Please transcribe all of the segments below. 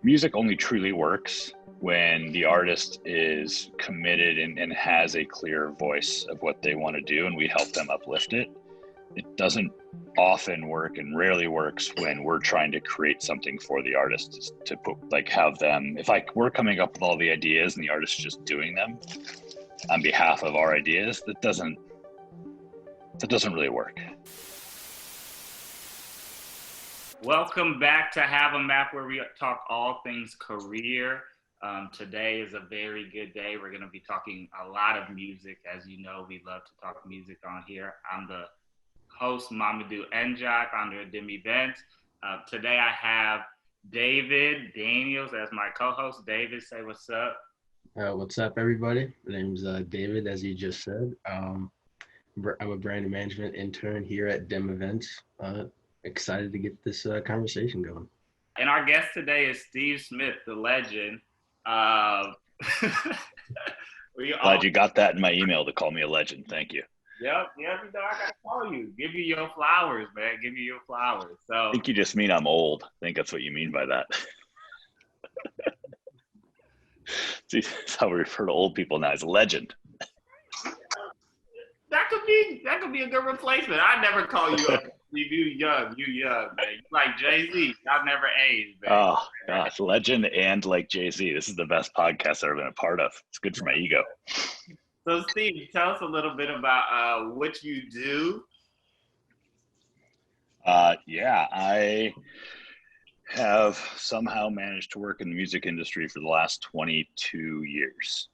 music only truly works when the artist is committed and has a clear voice of what they want to do, and we help them uplift it. It doesn't often work and rarely works when we're trying to create something for the artist to put, like, have them, if we're coming up with all the ideas and the artist just doing them on behalf of our ideas, that doesn't really work. Welcome back to Have a Map, where we talk all things career. Today is a very good day. We're going to be talking a lot of music. As you know, we love to talk music on here. I'm the host, Mamadou Njai, founder of Dim Events. Today I have David Daniels as my co-host. David, say what's up. What's up, everybody? My name's David, as you just said. I'm a brand management intern here at Dim Events. Excited to get this conversation going. And our guest today is Steve Smith, the legend. Glad you got that in my email to call me a legend. Thank you. Yep, I gotta call you. Give you your flowers, man. Give you your flowers. So I think you just mean I'm old. I think that's what you mean by that. See, that's how we refer to old people now, as a legend. That could be a good replacement. I never call you you young, man. You like Jay-Z. I've never aged, man. Oh gosh, legend and like Jay-Z. This is the best podcast I've ever been a part of. It's good for my ego. So Steve, tell us a little bit about what you do. I have somehow managed to work in the music industry for the last 22 years.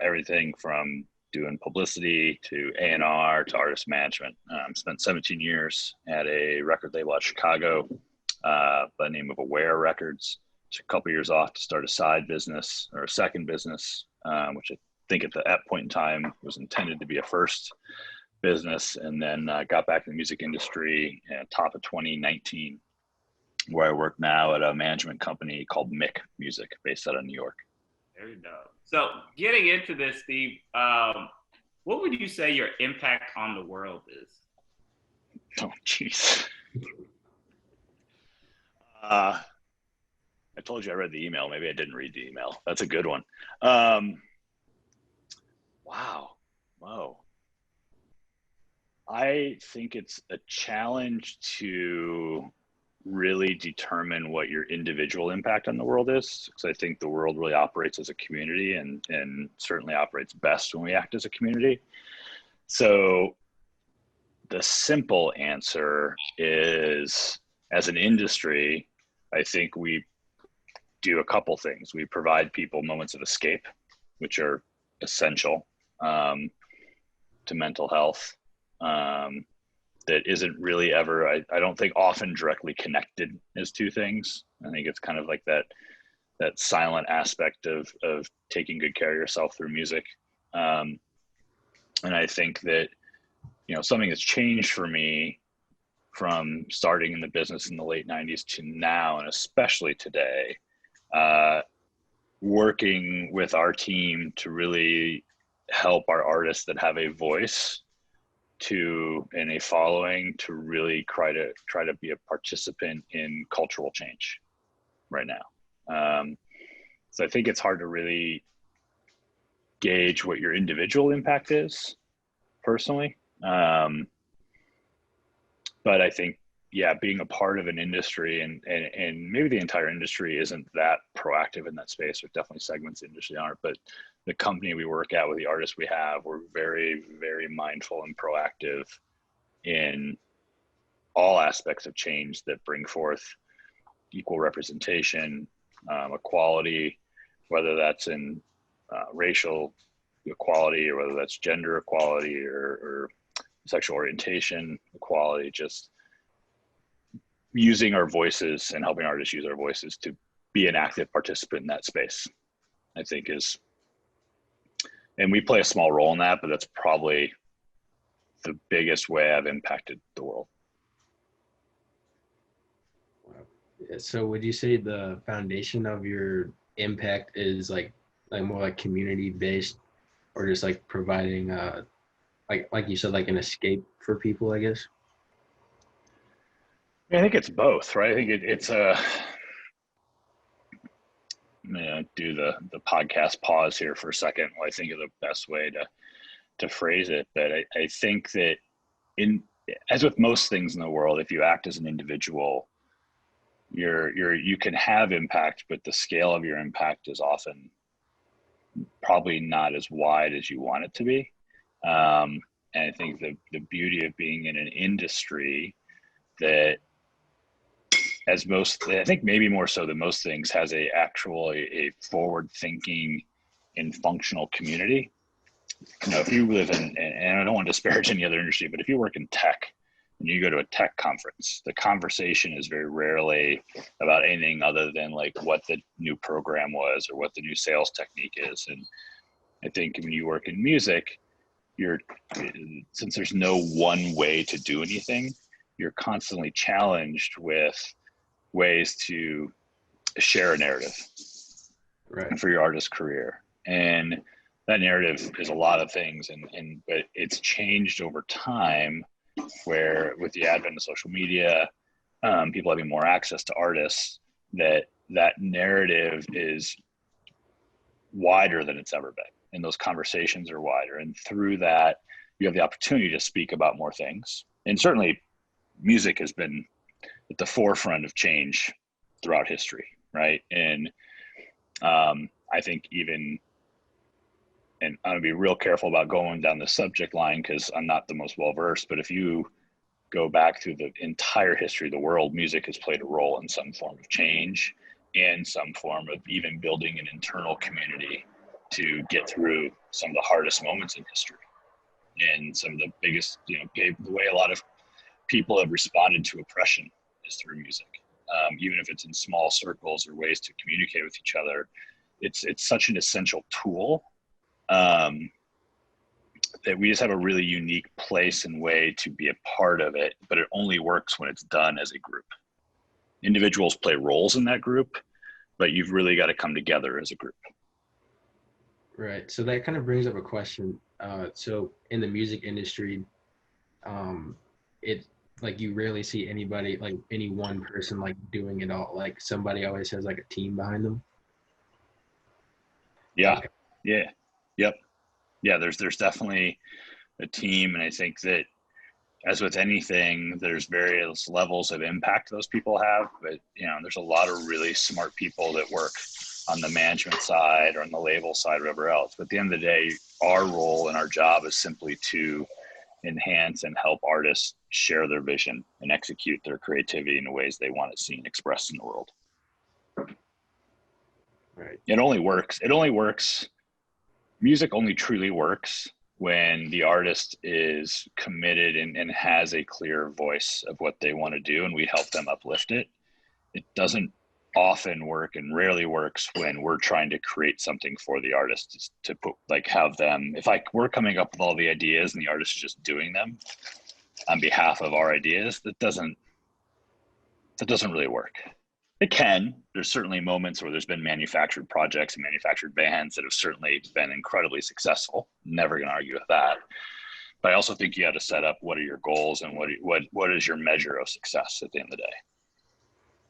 Everything from doing publicity to A&R to artist management. Spent 17 years at a record label out of Chicago by the name of Aware Records. Took a couple years off to start a side business, or a second business, which I think at that point in time was intended to be a first business, and then got back in the music industry at top of 2019, where I work now at a management company called Mick Mgmt, based out of New York. Very dope. So getting into this, Steve, what would you say your impact on the world is? Oh, jeez. I told you I read the email. Maybe I didn't read the email. That's a good one. Wow. Whoa. I think it's a challenge to really determine what your individual impact on the world is, because I think the world really operates as a community, and certainly operates best when we act as a community. So the simple answer is, as an industry, I think we do a couple things. We provide people moments of escape, which are essential to mental health. That isn't really ever, I don't think, often directly connected as two things. I think it's kind of like that silent aspect of taking good care of yourself through music. And I think that, something that's changed for me from starting in the business in the late 90s to now, and especially today, working with our team to really help our artists that have a voice and a following to really try to be a participant in cultural change right now. So I think it's hard to really gauge what your individual impact is personally. But I think, being a part of an industry and maybe the entire industry isn't that proactive in that space. There's definitely segments of the industry aren't, but the company we work at with the artists we have, we're very, very mindful and proactive in all aspects of change that bring forth equal representation, equality, whether that's in racial equality, or whether that's gender equality, or sexual orientation equality. Just using our voices and helping artists use our voices to be an active participant in that space, I think is, and we play a small role in that, but that's probably the biggest way I've impacted the world. So would you say the foundation of your impact is like more like community based, or just like providing like you said, like an escape for people, I guess? I think it's both, right? I think it's do the podcast pause here for a second while I think of the best way to phrase it. But I think that as with most things in the world, if you act as an individual, you can have impact, but the scale of your impact is often probably not as wide as you want it to be. And I think the beauty of being in an industry that, I think maybe more so than most things, has a forward thinking and functional community. If you live in, and I don't want to disparage any other industry, but if you work in tech and you go to a tech conference, the conversation is very rarely about anything other than like what the new program was or what the new sales technique is. And I think when you work in music, since there's no one way to do anything, you're constantly challenged with ways to share a narrative, right, for your artist career. And that narrative is a lot of things, but it's changed over time, where with the advent of social media, people having more access to artists, that narrative is wider than it's ever been, and those conversations are wider. And through that, you have the opportunity to speak about more things. And certainly music has been at the forefront of change throughout history, right? And I think even, and I'm gonna be real careful about going down the subject line because I'm not the most well-versed, but if you go back through the entire history of the world, music has played a role in some form of change and some form of even building an internal community to get through some of the hardest moments in history. And some of the biggest, the way a lot of people have responded to oppression is through music. Even if it's in small circles or ways to communicate with each other, it's such an essential tool that we just have a really unique place and way to be a part of it, but it only works when it's done as a group. Individuals play roles in that group, but you've really got to come together as a group. Right. So that kind of brings up a question. So in the music industry, it like you rarely see anybody, like any one person, like doing it all. Like somebody always has like a team behind them. Yeah. Okay. Yeah. Yep. Yeah. There's definitely a team. And I think that, as with anything, there's various levels of impact those people have, but there's a lot of really smart people that work on the management side or on the label side or whatever else. But at the end of the day, our role and our job is simply to enhance and help artists share their vision and execute their creativity in the ways they want it seen, expressed in the world. Right. It only works. Music only truly works when the artist is committed and has a clear voice of what they want to do, and we help them uplift it. It doesn't often work and rarely works when we're trying to create something for the artist to put, like, have them, if we're coming up with all the ideas and the artist is just doing them on behalf of our ideas, that doesn't really work. It can. There's certainly moments where there's been manufactured projects and manufactured bands that have certainly been incredibly successful. Never going to argue with that. But I also think you have to set up what are your goals and what is your measure of success at the end of the day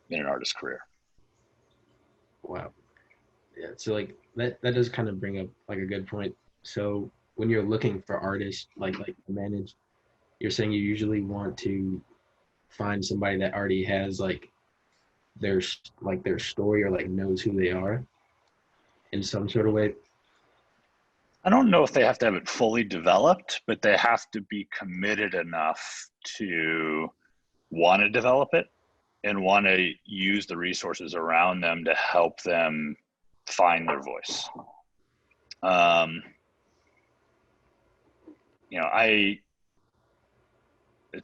in an artist's career. Wow. Yeah. So like that does kind of bring up like a good point. So when you're looking for artists like to manage, you're saying you usually want to find somebody that already has like their story, or like knows who they are in some sort of way. I don't know if they have to have it fully developed, but they have to be committed enough to want to develop it and want to use the resources around them to help them find their voice.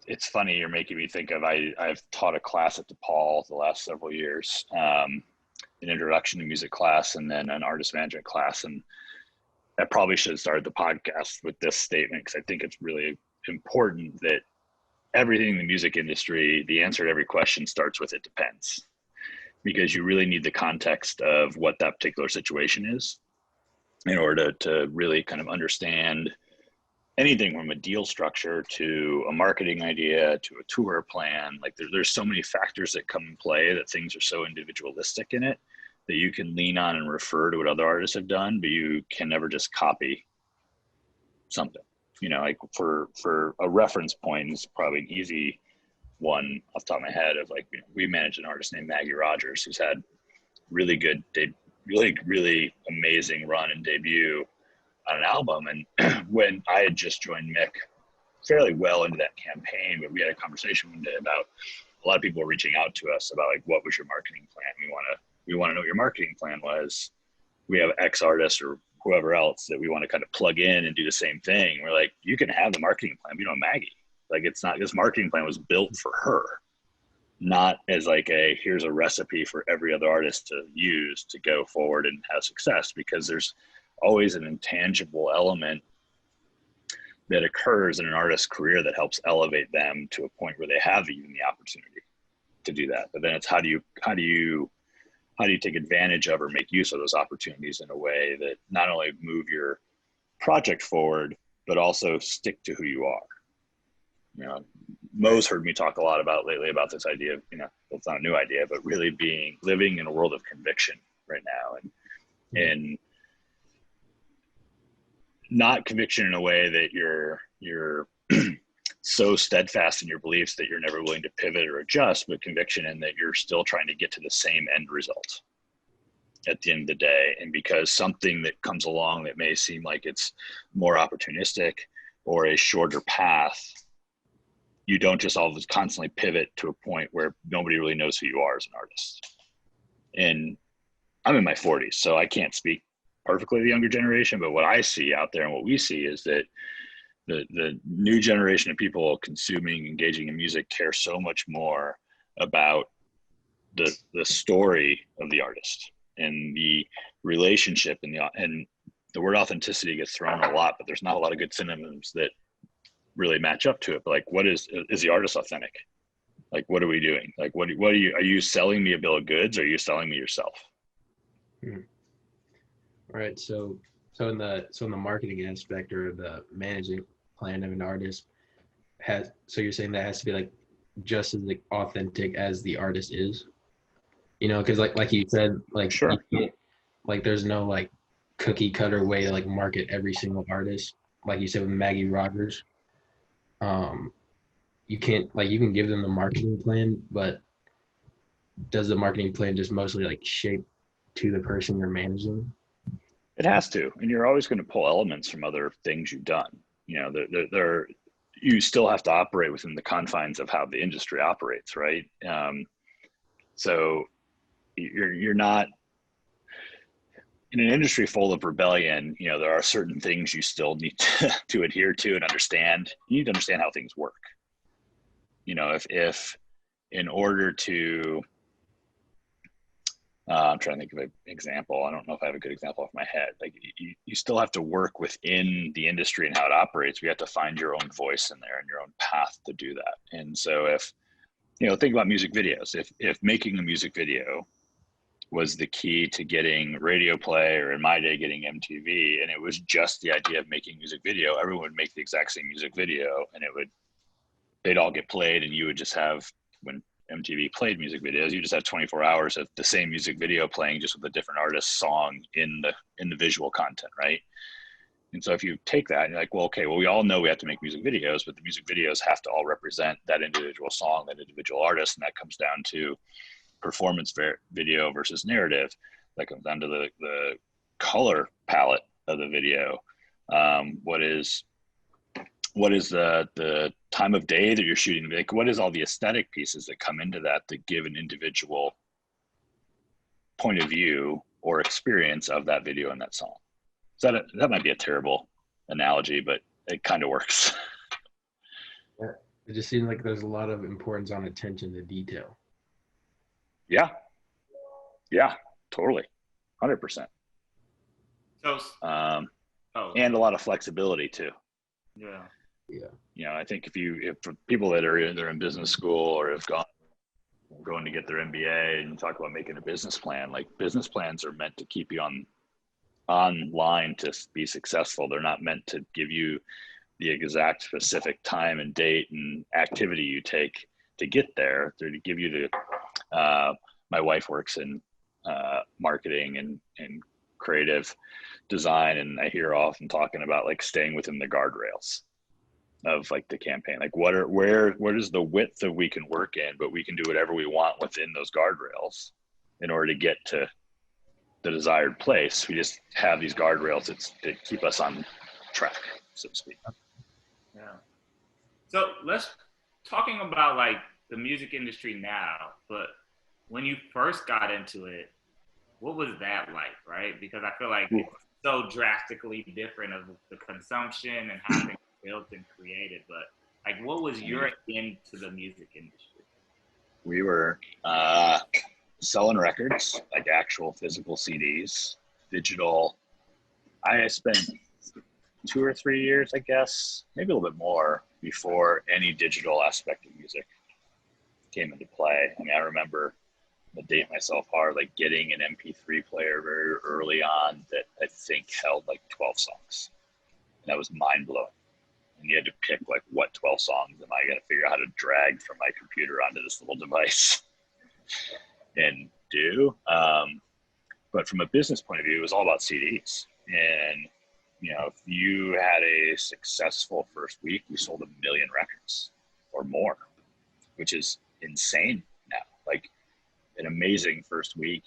It's funny, you're making me think of, I've taught a class at DePaul the last several years, an introduction to music class and then an artist management class. And I probably should have started the podcast with this statement because I think it's really important that everything in the music industry, the answer to every question starts with "it depends," because you really need the context of what that particular situation is in order to really kind of understand anything from a deal structure to a marketing idea to a tour plan. Like there's so many factors that come in play that things are so individualistic in it that you can lean on and refer to what other artists have done, but you can never just copy something. You know, like for a reference point is probably an easy one off the top of my head of like, we manage an artist named Maggie Rogers who's had really good, really amazing run and debut on an album. And when I had just joined Mick fairly well into that campaign, but we had a conversation one day about a lot of people were reaching out to us about like, what was your marketing plan? We want to know what your marketing plan was. We have X artist or whoever else that we want to kind of plug in and do the same thing. We're like, you can have the marketing plan, but you know, Maggie, like it's not, this marketing plan was built for her, not as like a, here's a recipe for every other artist to use to go forward and have success, because there's always an intangible element that occurs in an artist's career that helps elevate them to a point where they have even the opportunity to do that. But then it's how do you take advantage of or make use of those opportunities in a way that not only move your project forward, but also stick to who you are. You know, Mo's heard me talk a lot about lately about this idea of, you know, well, it's not a new idea, but really living in a world of conviction right now, and not conviction in a way that you're so steadfast in your beliefs that you're never willing to pivot or adjust, but conviction in that you're still trying to get to the same end result at the end of the day. And because something that comes along that may seem like it's more opportunistic or a shorter path, you don't just always constantly pivot to a point where nobody really knows who you are as an artist. And I'm in my 40s, so I can't speak perfectly to the younger generation, but what I see out there and what we see is that the new generation of people consuming, engaging in music care so much more about the story of the artist and the relationship, and the word authenticity gets thrown a lot, but there's not a lot of good synonyms that really match up to it. But like, what is the artist authentic? Like, what are we doing? Like, what are you selling me a bill of goods, or are you selling me yourself? All right. So in the marketing aspect or the managing plan of an artist so you're saying that has to be like just as like authentic as the artist is, you know, because like you said, like sure, like there's no like cookie cutter way to like market every single artist. Like you said with Maggie Rogers, you can't, like, you can give them the marketing plan, but does the marketing plan just mostly like shape to the person you're managing? It has to, and you're always going to pull elements from other things you've done. You know, you still have to operate within the confines of how the industry operates, right? So you're not in an industry full of rebellion. You know, there are certain things you still need to adhere to and understand. You need to understand how things work. You know, if in order to I'm trying to think of an example. I don't know if I have a good example off my head. Like you still have to work within the industry and how it operates. We have to find your own voice in there and your own path to do that. And so if, you know, think about music videos. If making a music video was the key to getting radio play, or in my day, getting MTV, and it was just the idea of making music video, everyone would make the exact same music video and they'd all get played, and you would just have, when MTV played music videos, you just had 24 hours of the same music video playing, just with a different artist's song in the visual content, right? And so if you take that and you're like, well, okay, well, we all know we have to make music videos, but the music videos have to all represent that individual song, that individual artist, and that comes down to performance video versus narrative. That comes down to the color palette of the video. What is the time of day that you're shooting? Like, what is all the aesthetic pieces that come into that give an individual point of view or experience of that video and that song? So that might be a terrible analogy, but it kind of works. Yeah. It just seems like there's a lot of importance on attention to detail. Yeah, totally, 100%. So, and a lot of flexibility too. Yeah. You know, I think if for people that are either in business school or have going to get their MBA, and you talk about making a business plan, like business plans are meant to keep you online to be successful. They're not meant to give you the exact specific time and date and activity you take to get there. They're to give you my wife works in marketing and creative design, and I hear often talking about like staying within the guardrails of like the campaign. Like where is the width that we can work in, but we can do whatever we want within those guardrails in order to get to the desired place. We just have these guardrails that keep us on track, so to speak. Yeah. So let's talking about like the music industry now, but when you first got into it, what was that like, right? Because I feel like it's so drastically different of the consumption and how things are built and created. But like, what was your into the music industry? We were selling records, like actual physical CDs, digital. I spent 2 or 3 years, I guess, maybe a little bit more before any digital aspect of music came into play. I mean, I remember, to date myself hard, like getting an MP3 player very early on that I think held like 12 songs. And that was mind blowing. And you had to pick like what 12 songs am I going to figure out how to drag from my computer onto this little device and do. But from a business point of view, it was all about CDs. And, you know, if you had a successful first week, you sold 1 million records or more, which is insane now. Like an amazing first week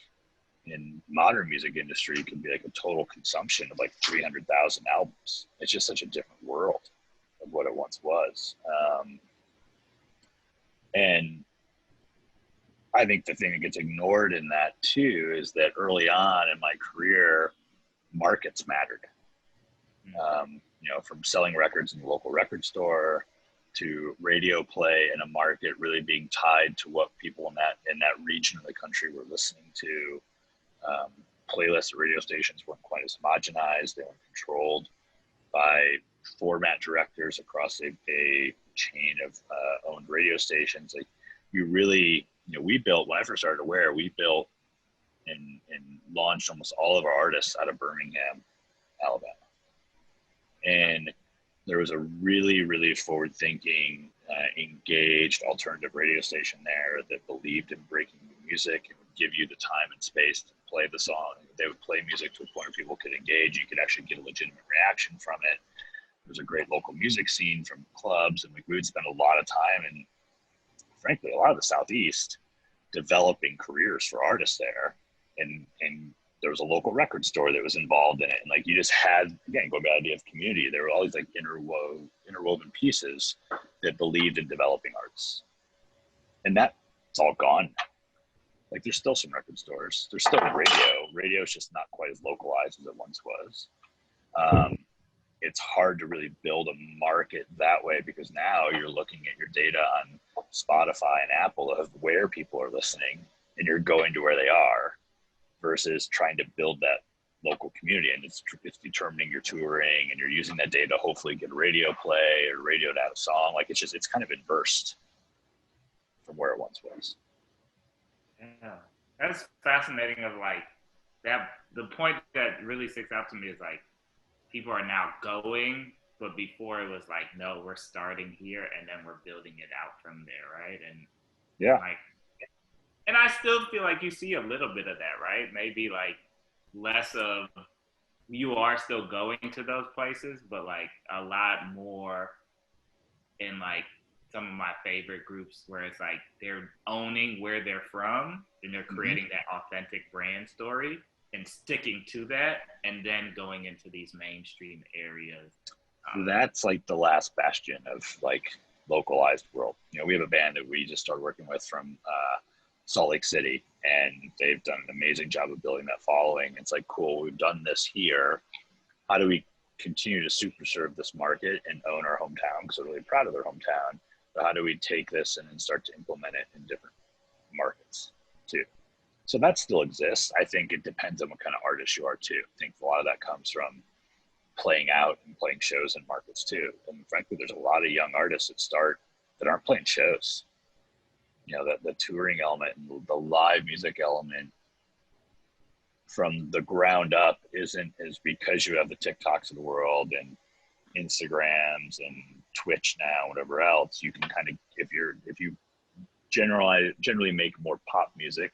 in modern music industry can be like a total consumption of like 300,000 albums. It's just such a different world of what it once was. And I think the thing that gets ignored in that too is that early on in my career, markets mattered. You know, from selling records in the local record store to radio play in a market really being tied to what people in that region of the country were listening to. Playlists of radio stations weren't quite as homogenized. They weren't controlled by format directors across a chain of owned radio stations. Like you really, you know, we built, when I first started Aware, we built and launched almost all of our artists out of Birmingham, Alabama. And there was a really, really forward-thinking, engaged alternative radio station there that believed in breaking new music and would give you the time and space to play the song. They would play music to a point where people could engage. You could actually get a legitimate reaction from it. There was a great local music scene from clubs, and we would spend a lot of time in, frankly, a lot of the Southeast developing careers for artists there. And there was a local record store that was involved in it. And like you just had, again, going back to the idea of community, there were all these like interwoven pieces that believed in developing artists. And that's all gone. Like there's still some record stores. There's still radio. Radio is just not quite as localized as it once was. It's hard to really build a market that way because now you're looking at your data on Spotify and Apple of where people are listening and you're going to where they are versus trying to build that local community. And it's determining your touring and you're using that data to hopefully get radio play or radio to have a song. Like it's kind of inversed from where it once was. Yeah, that's fascinating of like that. The point that really sticks out to me is like people are now going, but before it was like, no, we're starting here and then we're building it out from there, right? And yeah, like, and I still feel like you see a little bit of that, right? Maybe like less of you are still going to those places, but like a lot more in like some of my favorite groups where it's like they're owning where they're from and they're creating that authentic brand story and sticking to that and then going into these mainstream areas. That's like the last bastion of like localized world. You know, we have a band that we just started working with from Salt Lake City, and they've done an amazing job of building that following. It's like, cool, we've done this here. How do we continue to super serve this market and own our hometown? Because we're really proud of their hometown. But how do we take this and then start to implement it in different markets too? So that still exists. I think it depends on what kind of artist you are too. I think a lot of that comes from playing out and playing shows in markets too. And frankly, there's a lot of young artists that aren't playing shows. You know, the touring element and the live music element from the ground up is because you have the TikToks of the world and Instagrams and Twitch now, whatever else, you can kind of, if you generally make more pop music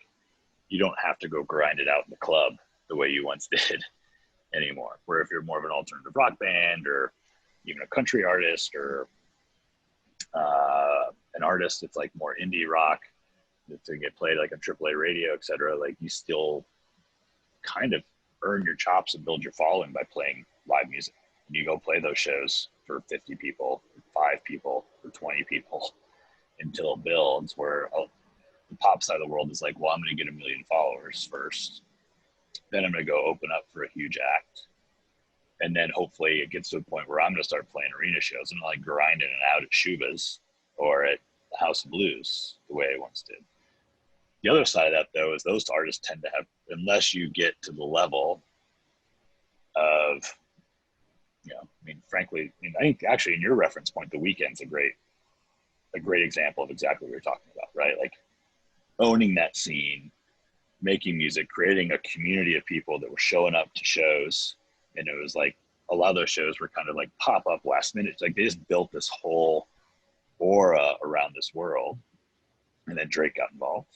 you don't have to go grind it out in the club the way you once did anymore. Where if you're more of an alternative rock band or even a country artist or an artist that's like more indie rock to get played like on AAA radio, et cetera, like you still kind of earn your chops and build your following by playing live music. And you go play those shows for 50 people, 5 people, or 20 people until it builds, where the pop side of the world is like, well, I'm going to get 1 million followers first. Then I'm going to go open up for a huge act. And then hopefully it gets to a point where I'm going to start playing arena shows and like grinding it out at Shuba's or at the House of Blues the way I once did. The other side of that, though, is those artists tend to have, unless you get to the level of, you know, I mean, frankly, I think actually in your reference point, The Weeknd's a great example of exactly what you're talking about, right? Like owning that scene, making music, creating a community of people that were showing up to shows. And it was like, a lot of those shows were kind of like pop up last minute. It's like they just built this whole aura around this world. And then Drake got involved.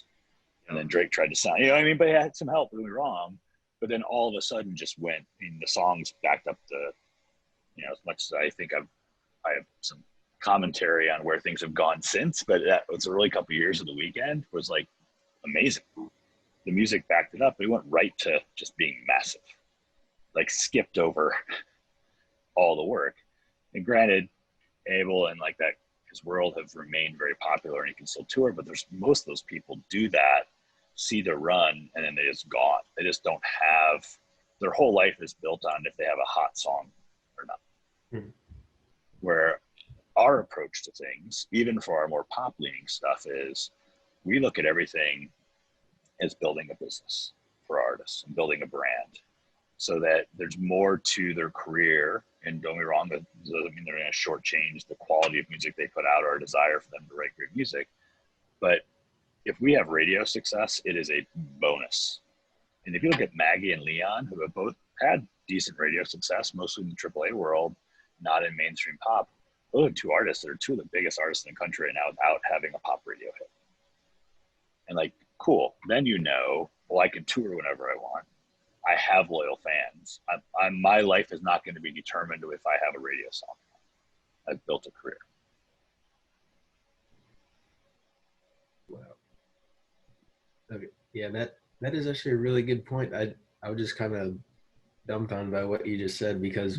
And then Drake tried to sign, you know what I mean? But he had some help, don't get me wrong. But then all of a sudden just went, I mean, the songs backed up the, you know, as much as I think I have some commentary on where things have gone since, but that was the early couple of years of The Weeknd was like amazing. The music backed it up. It went right to just being massive, like skipped over all the work. And granted, Abel and like that, his world have remained very popular and he can still tour, but there's most of those people do that, see their run, and then they just gone. They just don't have, their whole life is built on if they have a hot song or not. Where our approach to things, even for our more pop leaning stuff, is we look at everything as building a business for artists and building a brand so that there's more to their career. And don't be wrong, that doesn't mean they're going to shortchange the quality of music they put out or a desire for them to write great music. But if we have radio success, it is a bonus. And if you look at Maggie and Leon, who have both had decent radio success, mostly in the AAA world, not in mainstream pop, those are 2 artists that are 2 of the biggest artists in the country right now without having a pop radio hit. And like, cool. Then you know, well, I can tour whenever I want. I have loyal fans. My life is not going to be determined if I have a radio song. I've built a career. Wow. Okay. Yeah, that is actually a really good point. I was just kind of dumbfounded by what you just said, because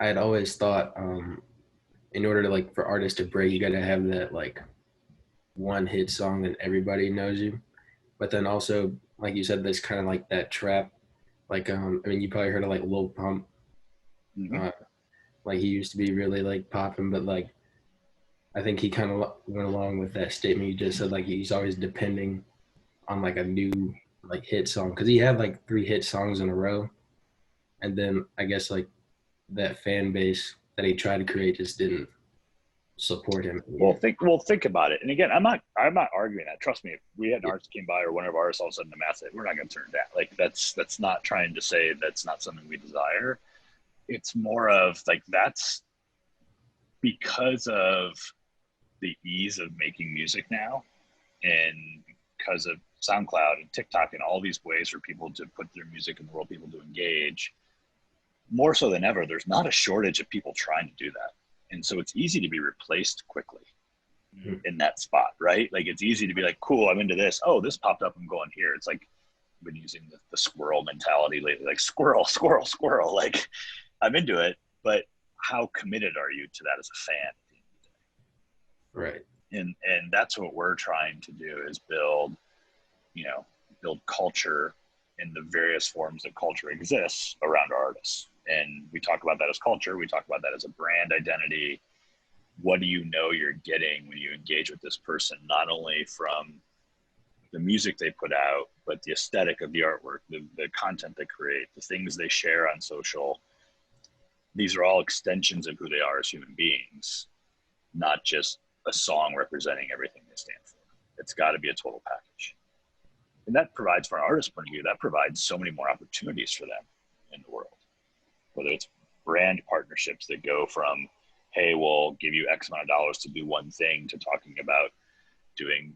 I had always thought in order to like for artists to break, you got to have that like one hit song that everybody knows you. But then also, like you said, there's kind of like that trap. Like I mean, you probably heard of like Lil Pump. Like he used to be really like popping, but like I think he kind of went along with that statement you just said. Like he's always depending on like a new like hit song, because he had like 3 hit songs in a row, and then I guess like that fan base that he tried to create just didn't support him. Well, think about it. And again, I'm not arguing that. Trust me, if we had an artist came by or one of ours all of a sudden the mass hit, we're not going to turn it down. Like that's not trying to say that's not something we desire. It's more of like, that's because of the ease of making music now, and because of SoundCloud and TikTok and all these ways for people to put their music in the world, people to engage, more so than ever, there's not a shortage of people trying to do that. And so it's easy to be replaced quickly in that spot, right? Like it's easy to be like, cool, I'm into this. Oh, this popped up, I'm going here. It's like, I've been using the squirrel mentality lately, like squirrel. Like I'm into it, but how committed are you to that as a fan? Right. And that's what we're trying to do, is build culture in the various forms that culture exists around artists. And we talk about that as culture. We talk about that as a brand identity. What do you know you're getting when you engage with this person, not only from the music they put out, but the aesthetic of the artwork, the content they create, the things they share on social. These are all extensions of who they are as human beings, not just a song representing everything they stand for. It's got to be a total package. And that provides, from an artist's point of view, that provides so many more opportunities for them in the world. Whether it's brand partnerships that go from, hey, we'll give you X amount of dollars to do one thing, to talking about doing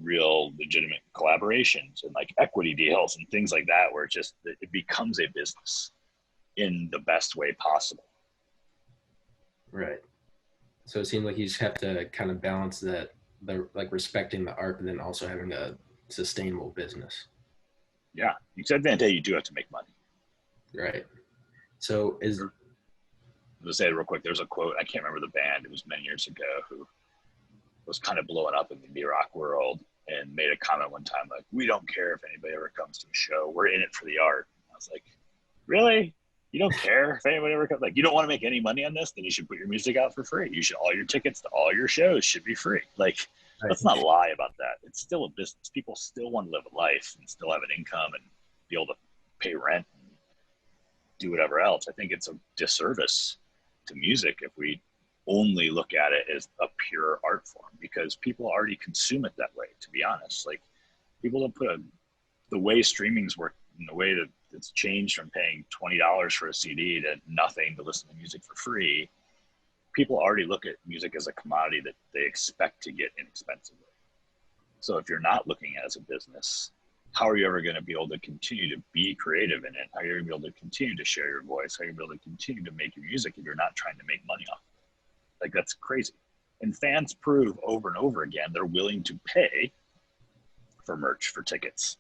real legitimate collaborations and like equity deals and things like that, where it becomes a business in the best way possible. Right. So it seems like you just have to kind of balance that, the like respecting the art, but then also having a sustainable business. Yeah, because at the end of the day, you do have to make money. Right. So I'll say it real quick. There's a quote, I can't remember the band, it was many years ago, who was kind of blowing up in the indie rock world and made a comment one time like, "We don't care if anybody ever comes to the show. We're in it for the art." I was like, really? You don't care if anybody ever comes? Like, you don't want to make any money on this? Then you should put your music out for free. All your tickets to all your shows should be free. Like, let's not lie about that. It's still a business. People still want to live a life and still have an income and be able to pay rent and do whatever else. I think it's a disservice to music if we only look at it as a pure art form, because people already consume it that way, to be honest. Like, people don't put the way streamings work, and the way that it's changed from paying $20 for a CD to nothing to listen to music for free. People already look at music as a commodity that they expect to get inexpensively. So if you're not looking at it as a business, how are you ever going to be able to continue to be creative in it? How are you going to be able to continue to share your voice? How are you going to be able to continue to make your music if you're not trying to make money off of it? Like, that's crazy. And fans prove over and over again they're willing to pay for merch, for tickets,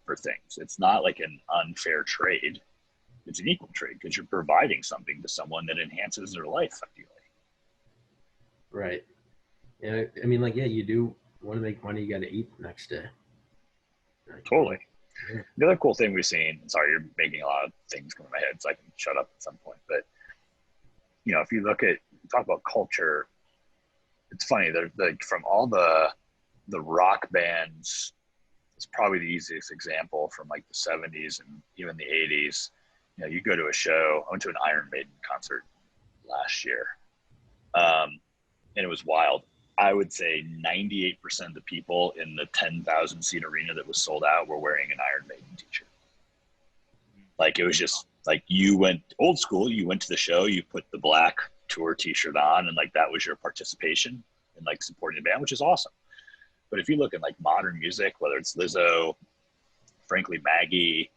for things. It's not like an unfair trade. It's an equal trade, because you're providing something to someone that enhances their life, I feel like. Right. Yeah, I mean, like, yeah, you do want to make money, you got to eat the next day. Totally. Yeah. The other cool thing we've seen, sorry, you're making a lot of things come in my head, so I can shut up at some point, but if you talk about culture, it's funny, they're like, from all the rock bands, it's probably the easiest example from like the 70s and even the 80s. You go to a show. I went to an Iron Maiden concert last year, and it was wild. I would say 98% of the people in the 10,000 seat arena that was sold out were wearing an Iron Maiden t-shirt. Like, it was just like, you went old school, you went to the show, you put the black tour t-shirt on, and like, that was your participation in like supporting the band, which is awesome. But if you look at like modern music, whether it's Lizzo, frankly, Maggie,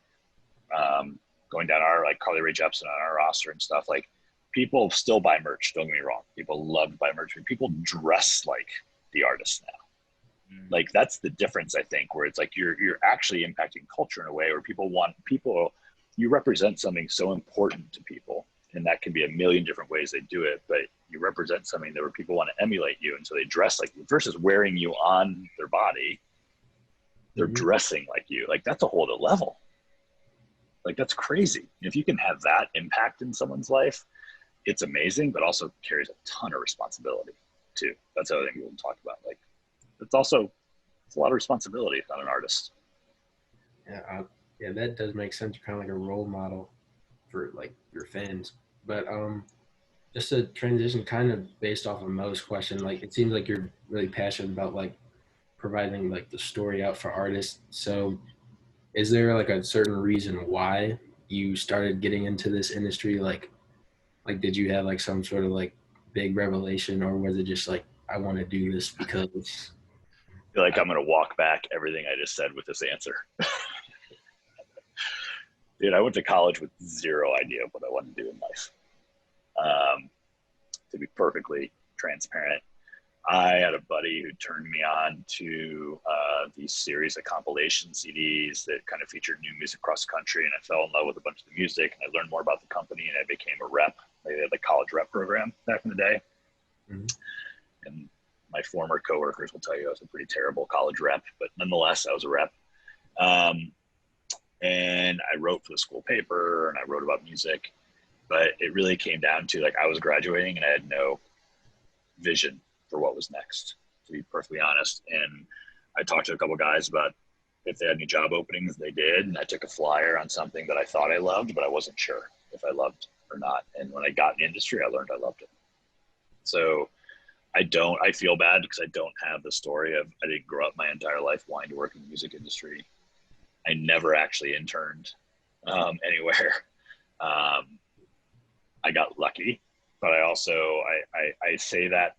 going down our, like, Carly Rae Jepsen on our roster and stuff, like, people still buy merch. Don't get me wrong. People love to buy merch. But people dress like the artists now. Like, that's the difference, I think, where it's like you're actually impacting culture in a way where you represent something so important to people, and that can be a million different ways they do it, but you represent something that where people want to emulate you, and so they dress like you versus wearing you on their body. They're dressing like you. Like, that's a whole other level. Like, that's crazy. If you can have that impact in someone's life, it's amazing, but also carries a ton of responsibility too. That's the other thing we'll talk about. Like, it's a lot of responsibility on an artist. Yeah, that does make sense. You're kind of like a role model for like your fans. But just to transition kind of based off of Mo's question, like, it seems like you're really passionate about like providing like the story out for artists. So is there like a certain reason why you started getting into this industry? Like did you have like some sort of like big revelation, or was it just like, I want to do this because I feel like I'm going to walk back everything I just said with this answer. Dude, I went to college with zero idea of what I wanted to do in life. To be perfectly transparent, I had a buddy who turned me on to these series of compilation CDs that kind of featured new music across the country, and I fell in love with a bunch of the music, and I learned more about the company, and I became a rep. They had the college rep program back in the day. Mm-hmm. And my former coworkers will tell you I was a pretty terrible college rep, but nonetheless, I was a rep. And I wrote for the school paper, and I wrote about music, but it really came down to, like, I was graduating and I had no vision for what was next, to be perfectly honest. And I talked to a couple of guys about if they had any job openings. They did, and I took a flyer on something that I thought I loved, but I wasn't sure if I loved or not. And when I got in the industry, I learned I loved it. So I feel bad because I don't have the story of, I didn't grow up my entire life wanting to work in the music industry. I never actually interned anywhere. I got lucky, but I also, I say that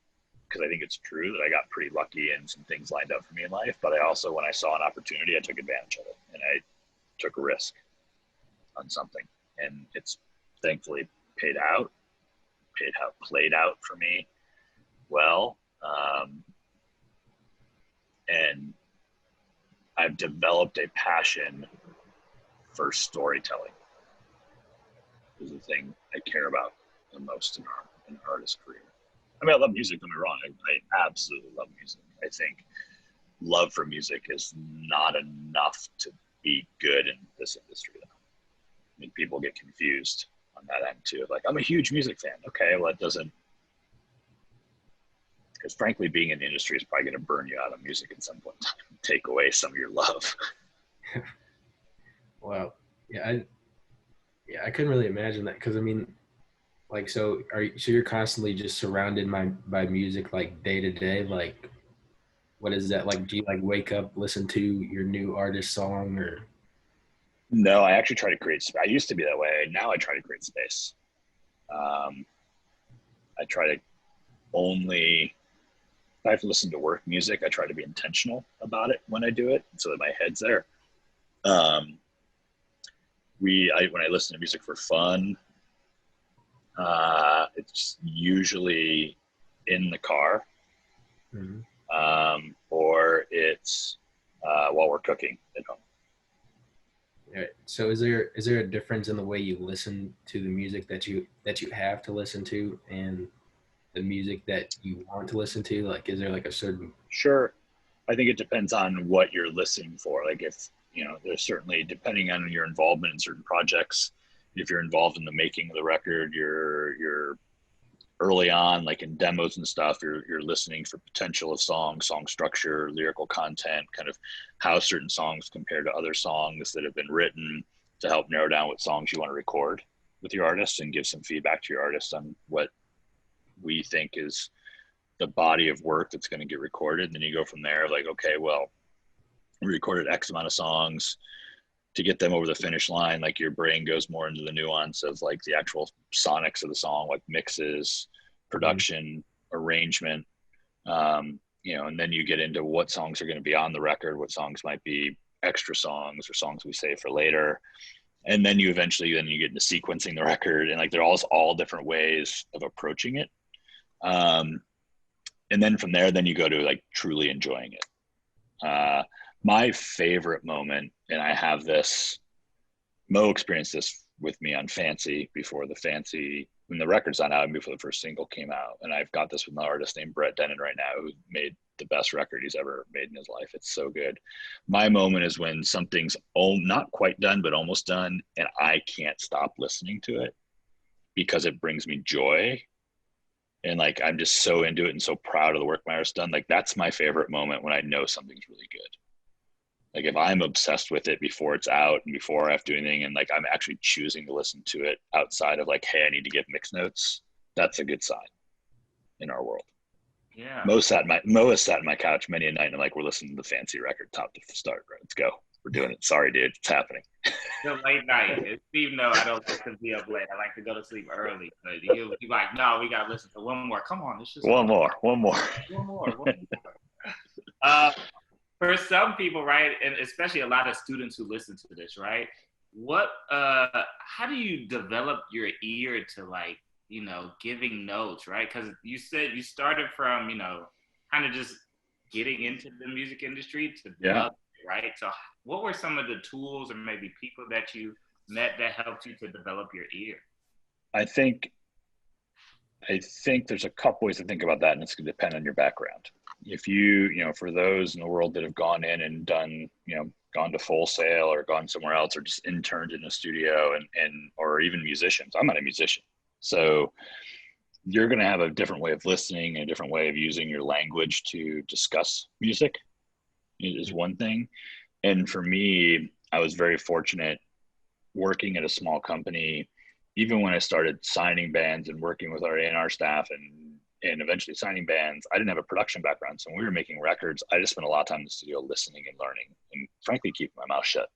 because I think it's true that I got pretty lucky and some things lined up for me in life. But I also, when I saw an opportunity, I took advantage of it, and I took a risk on something, and it's thankfully played out for me well. And I've developed a passion for storytelling. Is the thing I care about the most in an artist's career. I mean, I love music, don't get me wrong. I absolutely love music. I think love for music is not enough to be good in this industry, though. I mean, people get confused on that end too. Like, I'm a huge music fan. Okay, well, it doesn't, because frankly, being in the industry is probably going to burn you out of music at some point in time, take away some of your love. Wow. Yeah, I couldn't really imagine that, because I mean, like, so you're constantly just surrounded by music, like day to day. Like, what is that like? Do you like wake up, listen to your new artist song, or? No, I actually try to create space. I used to be that way. Now I try to create space. I try to only, if I have to listen to work music, I try to be intentional about it when I do it, so that my head's there. When I listen to music for fun, it's usually in the car, or it's while we're cooking at home. Right. So is there a difference in the way you listen to the music that you have to listen to, and the music that you want to listen to? Like, is there like a certain? Sure. I think it depends on what you're listening for. Like, if, there's certainly, depending on your involvement in certain projects, if you're involved in the making of the record, you're early on, like in demos and stuff, you're listening for potential of song structure, lyrical content, kind of how certain songs compare to other songs that have been written, to help narrow down what songs you want to record with your artist and give some feedback to your artist on what we think is the body of work that's going to get recorded. And then you go from there, like, okay, well, we recorded X amount of songs. To get them over the finish line, like, your brain goes more into the nuance of like the actual sonics of the song, like mixes, production, arrangement, and then you get into what songs are going to be on the record, what songs might be extra songs or songs we save for later. And then you eventually, you get into sequencing the record, and like, there are all different ways of approaching it. And then from there, then you go to like truly enjoying it. My favorite moment, and I have this, Mo experienced this with me on Fancy when the record's not out and before the first single came out. And I've got this with an artist named Brett Dennen right now, who made the best record he's ever made in his life. It's so good. My moment is when something's not quite done, but almost done, and I can't stop listening to it because it brings me joy. And like, I'm just so into it and so proud of the work my artist's done. Like, that's my favorite moment, when I know something's really good. Like, if I'm obsessed with it before it's out and before I have to do anything, and like, I'm actually choosing to listen to it outside of like, hey, I need to get mix notes, that's a good sign in our world. Yeah. Mo has sat in my couch many a night, and I'm like, we're listening to the Fancy record top to start. Right, let's go. We're doing it. Sorry, dude, it's happening. The late night. Even though I don't like to be up late, I like to go to sleep early. But you're like, no, we got to listen to one more. Come on, it's just one more. For some people, right, and especially a lot of students who listen to this, right, how do you develop your ear to, like, giving notes, right? Because you said you started from, kind of just getting into the music industry to develop it, right? So what were some of the tools or maybe people that you met that helped you to develop your ear? I think there's a couple ways to think about that, and it's going to depend on your background. If for those in the world that have gone in and done, gone to Full Sail or gone somewhere else, or just interned in a studio, or even musicians. I'm not a musician. So you're going to have a different way of listening and a different way of using your language to discuss music is one thing. And for me, I was very fortunate working at a small company. Even when I started signing bands and working with our A&R staff and eventually signing bands, I didn't have a production background. So when we were making records, I just spent a lot of time in the studio listening and learning, and frankly, keeping my mouth shut,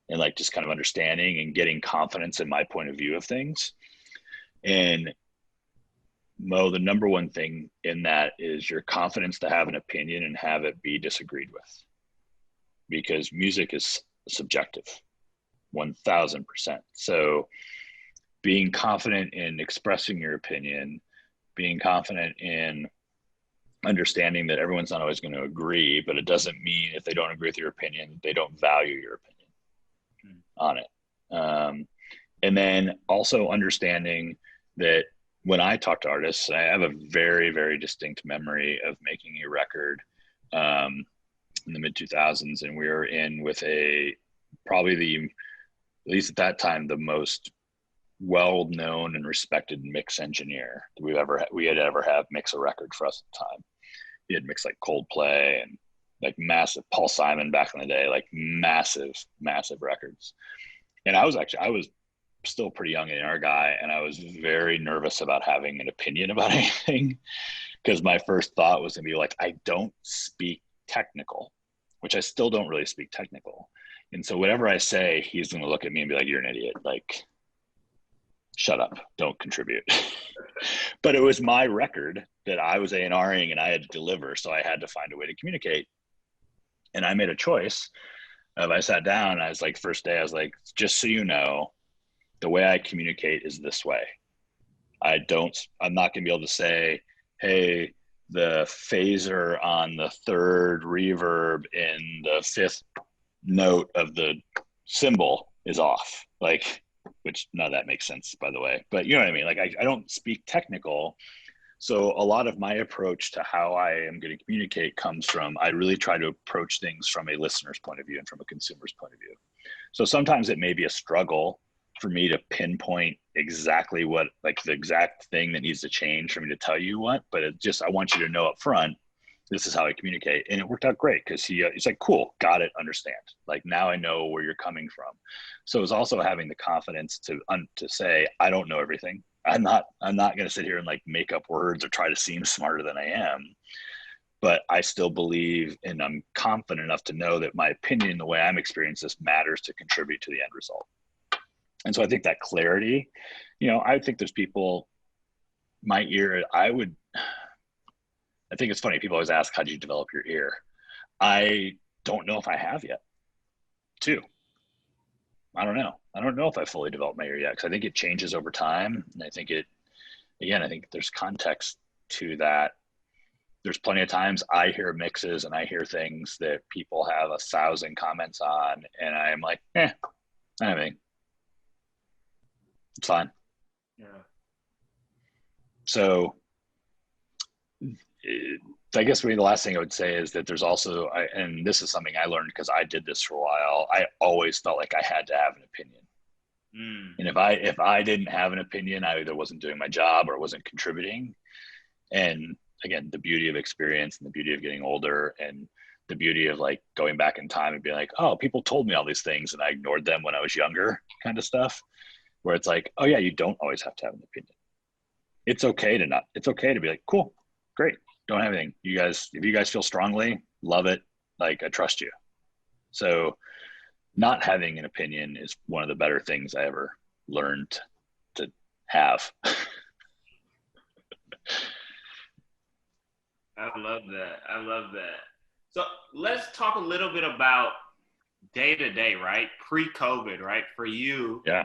and like, just kind of understanding and getting confidence in my point of view of things. And Mo, the number one thing in that is your confidence to have an opinion and have it be disagreed with, because music is subjective, 1000%. So being confident in expressing your opinion, being confident in understanding that everyone's not always going to agree, but it doesn't mean if they don't agree with your opinion, they don't value your opinion on it. And then also understanding that when I talk to artists, I have a very, very distinct memory of making a record in the mid 2000s, and we were in with probably at least at that time, the most well-known and respected mix engineer we had ever have mix a record for us at the time. He had mixed like Coldplay and like massive Paul Simon back in the day, like massive records. And I was still pretty young and our guy, and I was very nervous about having an opinion about anything, because my first thought was gonna be like, I don't speak technical, which I still don't really speak technical. And so whatever I say, he's gonna look at me and be like, you're an idiot. Like, shut up, don't contribute. But it was my record that I was A&Ring and I had to deliver. So I had to find a way to communicate. And I made a choice of, I sat down and I was like, first day, I was like, just so you know, the way I communicate is this way. I'm not gonna be able to say, hey, the phaser on the third reverb in the fifth note of the cymbal is off. Like, which none of that makes sense, by the way, but you know what I mean? Like, I don't speak technical. So a lot of my approach to how I am going to communicate comes from, I really try to approach things from a listener's point of view and from a consumer's point of view. So sometimes it may be a struggle for me to pinpoint exactly what, like the exact thing that needs to change for me to tell you what, but I want you to know up front, this is how I communicate. And it worked out great, because he's like, cool, got it, understand. Like, now I know where you're coming from. So it's also having the confidence to say, I don't know everything. I'm not going to sit here and like make up words or try to seem smarter than I am, but I still believe, and I'm confident enough to know that my opinion, the way I'm experiencing this, matters to contribute to the end result. And so I think that clarity, I think there's people, my ear, I think it's funny. People always ask, how did you develop your ear? I don't know if I have yet, too. I don't know. I don't know if I fully developed my ear yet, because I think it changes over time. And I think I think there's context to that. There's plenty of times I hear mixes and I hear things that people have 1,000 comments on, and I'm like, I mean, it's fine. Yeah. So I guess maybe the last thing I would say is that there's also, and this is something I learned because I did this for a while, I always felt like I had to have an opinion. And if I didn't have an opinion, I either wasn't doing my job or wasn't contributing. And again, the beauty of experience and the beauty of getting older and the beauty of like going back in time and being like, oh, people told me all these things and I ignored them when I was younger, kind of stuff, where it's like, oh yeah, you don't always have to have an opinion. It's okay to be like, cool, great, don't have anything. If you guys feel strongly, love it. Like, I trust you. So not having an opinion is one of the better things I ever learned to have. I love that. So let's talk a little bit about day to day, right? Pre-COVID, right? For you, yeah.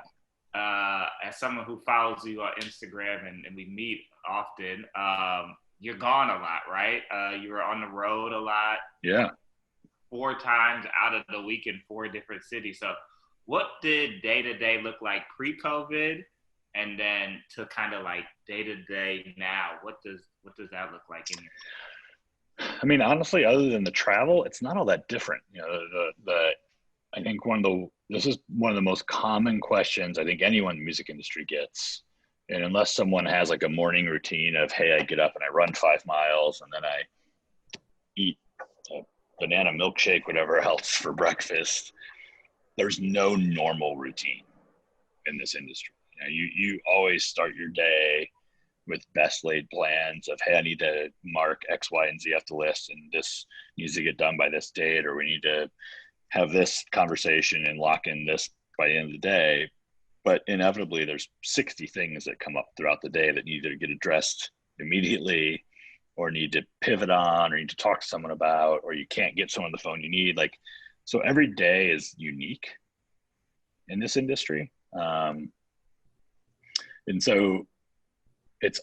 As someone who follows you on Instagram and we meet often, you're gone a lot, right? You were on the road a lot. Yeah. 4 times out of the week in 4 different cities. So what did day to day look like pre-COVID? And then to kind of like day to day now, what does that look like in your? I mean, honestly, other than the travel, it's not all that different. I think this is one of the most common questions I think anyone in the music industry gets. And unless someone has like a morning routine of, hey, I get up and I run 5 miles and then I eat a banana milkshake, whatever else for breakfast, there's no normal routine in this industry. You always start your day with best laid plans of, hey, I need to mark X, Y, and Z off the list, and this needs to get done by this date, or we need to have this conversation and lock in this by the end of the day. But inevitably, there's 60 things that come up throughout the day that need to get addressed immediately, or need to pivot on, or need to talk to someone about, or you can't get someone on the phone you need. Like, so every day is unique in this industry. And so it's,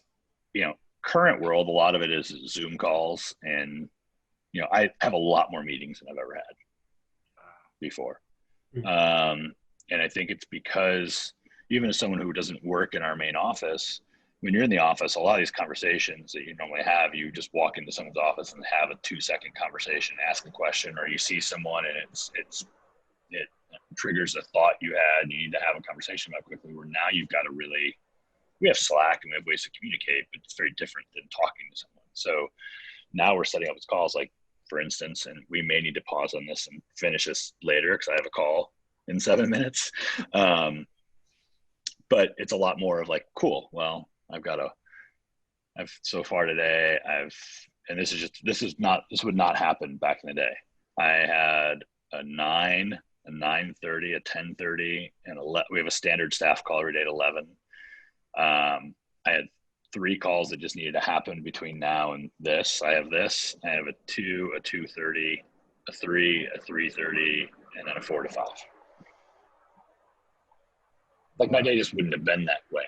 current world, a lot of it is Zoom calls. And, I have a lot more meetings than I've ever had before. And I think it's because even as someone who doesn't work in our main office, when you're in the office, a lot of these conversations that you normally have, you just walk into someone's office and have a 2-second conversation, ask a question, or you see someone and it triggers a thought you had, and you need to have a conversation about quickly, where now you've got to really, we have Slack and we have ways to communicate, but it's very different than talking to someone. So now we're setting up these calls, like, for instance, and we may need to pause on this and finish this later because I have a call in 7 minutes. But it's a lot more of like, cool, well, so far today, and this would not happen back in the day. I had a 9, a 9:30, a 10:30, and we have a standard staff call every day at 11. I had 3 calls that just needed to happen between now and this. I have a 2, a 2:30, a 3, a 3:30, and then a 4 to 5. Like, my day just wouldn't have been that way.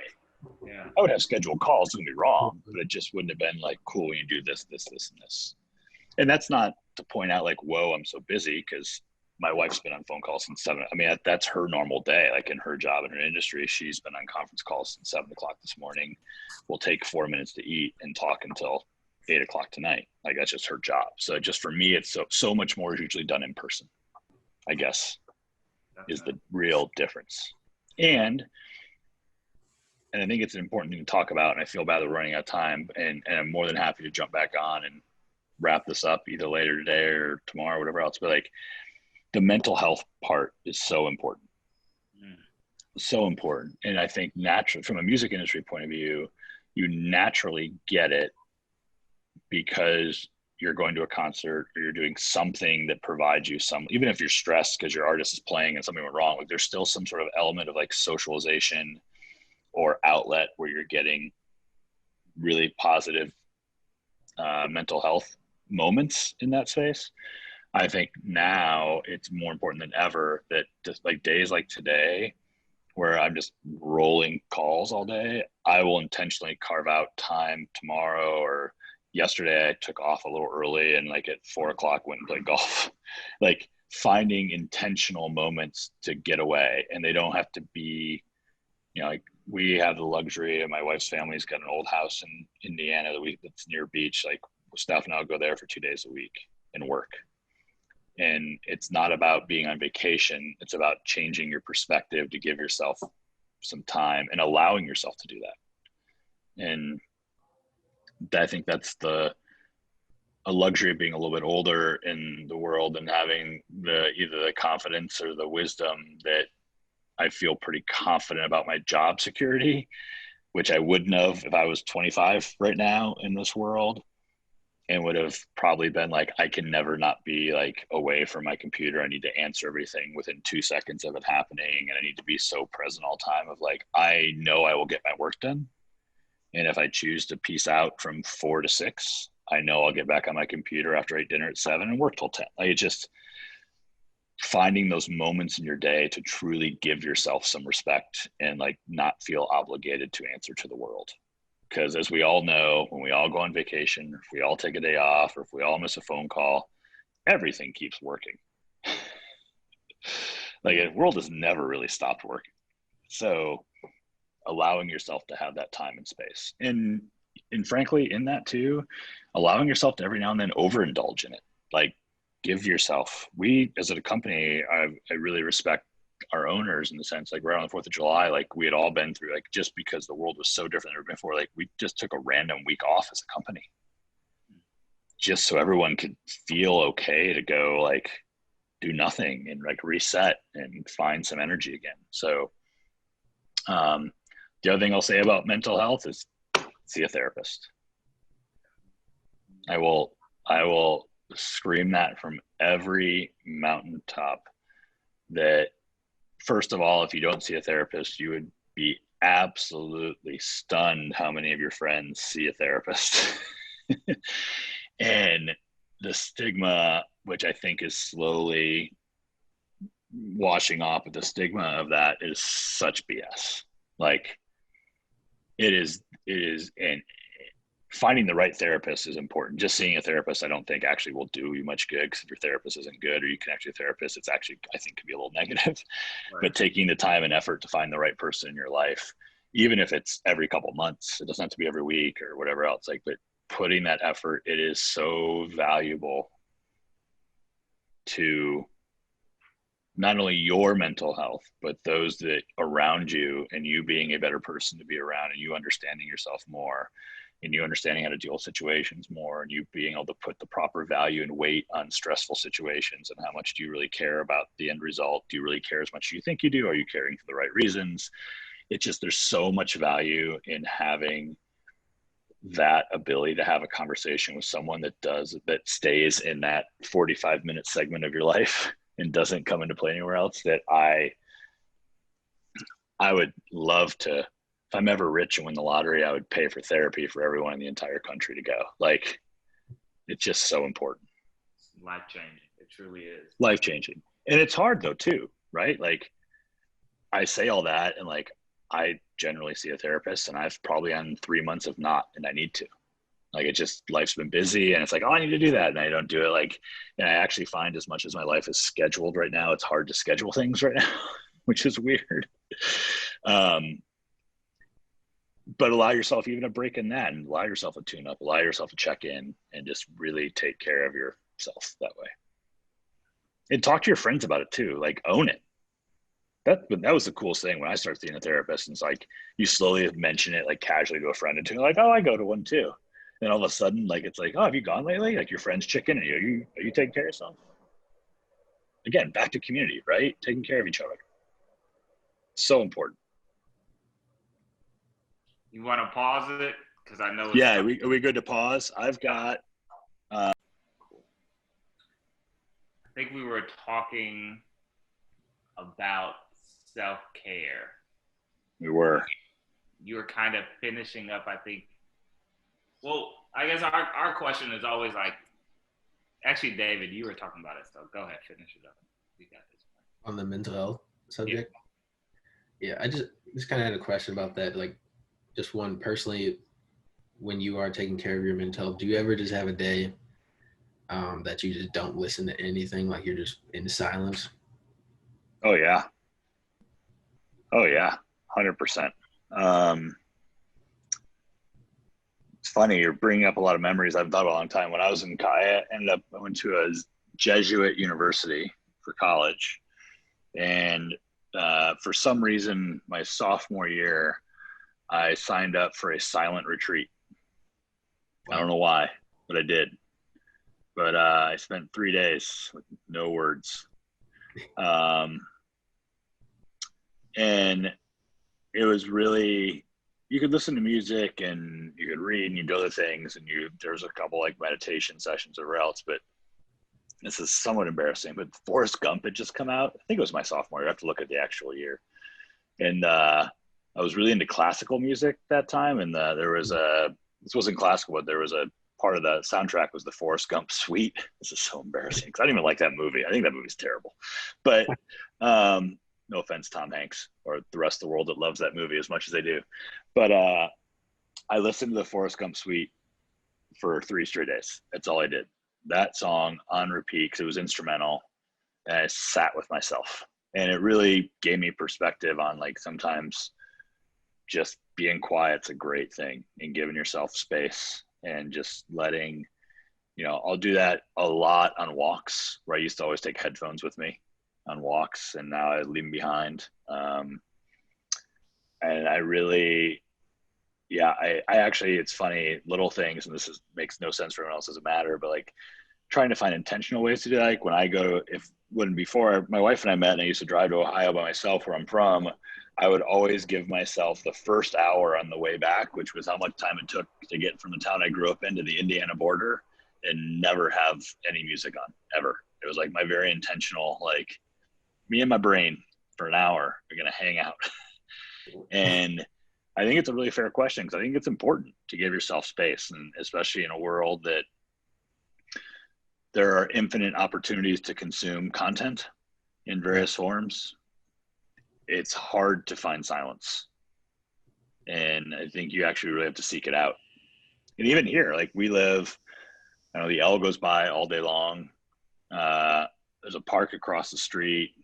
Yeah. I would have scheduled calls, don't get me wrong, but it just wouldn't have been like, cool, when you do this, this, this, and this. And that's not to point out like, whoa, I'm so busy, because my wife's been on phone calls since 7. I mean, that's her normal day. Like, in her job in her industry, she's been on conference calls since 7 o'clock this morning. We'll take 4 minutes to eat and talk until 8 o'clock tonight. Like, that's just her job. So just for me, it's so much more is usually done in person, I guess, is the real difference. And I think it's an important thing to talk about, and I feel bad that we're running out of time, and I'm more than happy to jump back on and wrap this up either later today or tomorrow, or whatever else. But like, the mental health part is so important. So important. And I think naturally, from a music industry point of view, you naturally get it because you're going to a concert or you're doing something that provides you even if you're stressed because your artist is playing and something went wrong, like, there's still some sort of element of like socialization or outlet where you're getting really positive mental health moments in that space. I think now it's more important than ever that just like days like today, where I'm just rolling calls all day, I will intentionally carve out time tomorrow, or yesterday I took off a little early and like at 4 o'clock went and played golf. Like, finding intentional moments to get away, and they don't have to be, like, we have the luxury, and my wife's family's got an old house in Indiana that's near beach. Like, Steph and I'll go there for 2 days a week and work. And it's not about being on vacation. It's about changing your perspective to give yourself some time and allowing yourself to do that. And I think that's a luxury of being a little bit older in the world and having either the confidence or the wisdom that I feel pretty confident about my job security, which I wouldn't have if I was 25 right now in this world, and would have probably been like, I can never not be like away from my computer. I need to answer everything within 2 seconds of it happening. And I need to be so present all the time of like, I know I will get my work done. And if I choose to peace out from 4 to 6, I know I'll get back on my computer after I eat dinner at 7 and work till 10. Like, it's just finding those moments in your day to truly give yourself some respect and like not feel obligated to answer to the world. Because as we all know, when we all go on vacation, if we all take a day off, or if we all miss a phone call, everything keeps working. Like, the world has never really stopped working. So allowing yourself to have that time and space. And frankly, in that too, allowing yourself to every now and then overindulge in it. Like, give yourself, we as a company, I really respect our owners in the sense, like, right on the 4th of July, like, we had all been through, like, just because the world was so different than ever before, like, we just took a random week off as a company just so everyone could feel okay to go like do nothing and like reset and find some energy again. So the other thing I'll say about mental health is see a therapist. I will scream that from every mountaintop that, first of all, if you don't see a therapist, you would be absolutely stunned how many of your friends see a therapist. And the stigma, which I think is slowly washing off, but the stigma of that is such BS. Like it is, and finding the right therapist is important. Just seeing a therapist, I don't think actually will do you much good, because if your therapist isn't good or you connect to a therapist, it's actually, I think, could be a little negative. Right. But taking the time and effort to find the right person in your life, even if it's every couple months, it doesn't have to be every week or whatever else, like, but putting that effort, it is so valuable to not only your mental health, but those that around you, and you being a better person to be around, and you understanding yourself more, and you understanding how to deal with situations more, and you being able to put the proper value and weight on stressful situations, and how much do you really care about the end result? Do you really care as much as you think you do? Are you caring for the right reasons? It's just, there's so much value in having that ability to have a conversation with someone that stays in that 45-minute segment of your life and doesn't come into play anywhere else, that I would love to, if I'm ever rich and win the lottery, I would pay for therapy for everyone in the entire country to go. Like, it's just so important. Life-changing. It truly is. Life-changing. And it's hard though too, right? Like, I say all that, and like, I generally see a therapist, and I've probably on 3 months of not, and I need to. Like, it just, life's been busy, and it's like, oh, I need to do that, and I don't do it. Like, and I actually find, as much as my life is scheduled right now, it's hard to schedule things right now, which is weird. But allow yourself even a break in that, and allow yourself a tune up, allow yourself to check in, and just really take care of yourself that way. And talk to your friends about it too. Like, own it. That was the coolest thing when I started seeing a therapist. And it's like, you slowly mention it like casually to a friend, and like, oh, I go to one too. And all of a sudden, like, it's like, oh, have you gone lately? Like, your friend's chicken, and are you taking care of yourself? Again, back to community, right? Taking care of each other. So important. You want to pause it? Because I know. Yeah, are we good to pause? I've got. I think we were talking about self-care. We were. You were kind of finishing up, I think. Well, I guess our question is always like, actually, David, you were talking about it, so go ahead, finish it up. We got this. On the mental health subject? Yeah, I just kind of had a question about that. Like, just one, personally, when you are taking care of your mental health, do you ever just have a day that you just don't listen to anything, like you're just in silence? Oh yeah. 100%. It's funny, you're bringing up a lot of memories I've thought a long time. When I was in Kaya, I went to a Jesuit university for college, and for some reason, my sophomore year, I signed up for a silent retreat. I don't know why, but I did. But I spent 3 days with no words. And it was really, you could listen to music, and you could read, and you do other things, and there's a couple like meditation sessions or else, but this is somewhat embarrassing, but Forrest Gump had just come out. I think it was my sophomore year. I have to look at the actual year. And I was really into classical music that time. And this wasn't classical, but there was a part of the soundtrack was the Forrest Gump suite. This is so embarrassing because I don't even like that movie. I think that movie's terrible. But no offense, Tom Hanks, or the rest of the world that loves that movie as much as they do. But I listened to the Forrest Gump suite for 3 straight days. That's all I did. That song on repeat, because it was instrumental, and I sat with myself. And it really gave me perspective on, like, sometimes just being quiet's a great thing, and giving yourself space, and just letting, I'll do that a lot on walks, where I used to always take headphones with me on walks, and now I leave them behind. And I really, I actually, it's funny, little things, and makes no sense for everyone else, doesn't matter, but like trying to find intentional ways to do that. Like before my wife and I met, and I used to drive to Ohio by myself, where I'm from, I would always give myself the first hour on the way back, which was how much time it took to get from the town I grew up in to the Indiana border, and never have any music on, ever. It was like my very intentional, like, me and my brain for an hour are going to hang out. And I think it's a really fair question, because I think it's important to give yourself space, and especially in a world that there are infinite opportunities to consume content in various forms. It's hard to find silence. And I think you actually really have to seek it out. And even here, like we live, I know the L goes by all day long. There's a park across the street.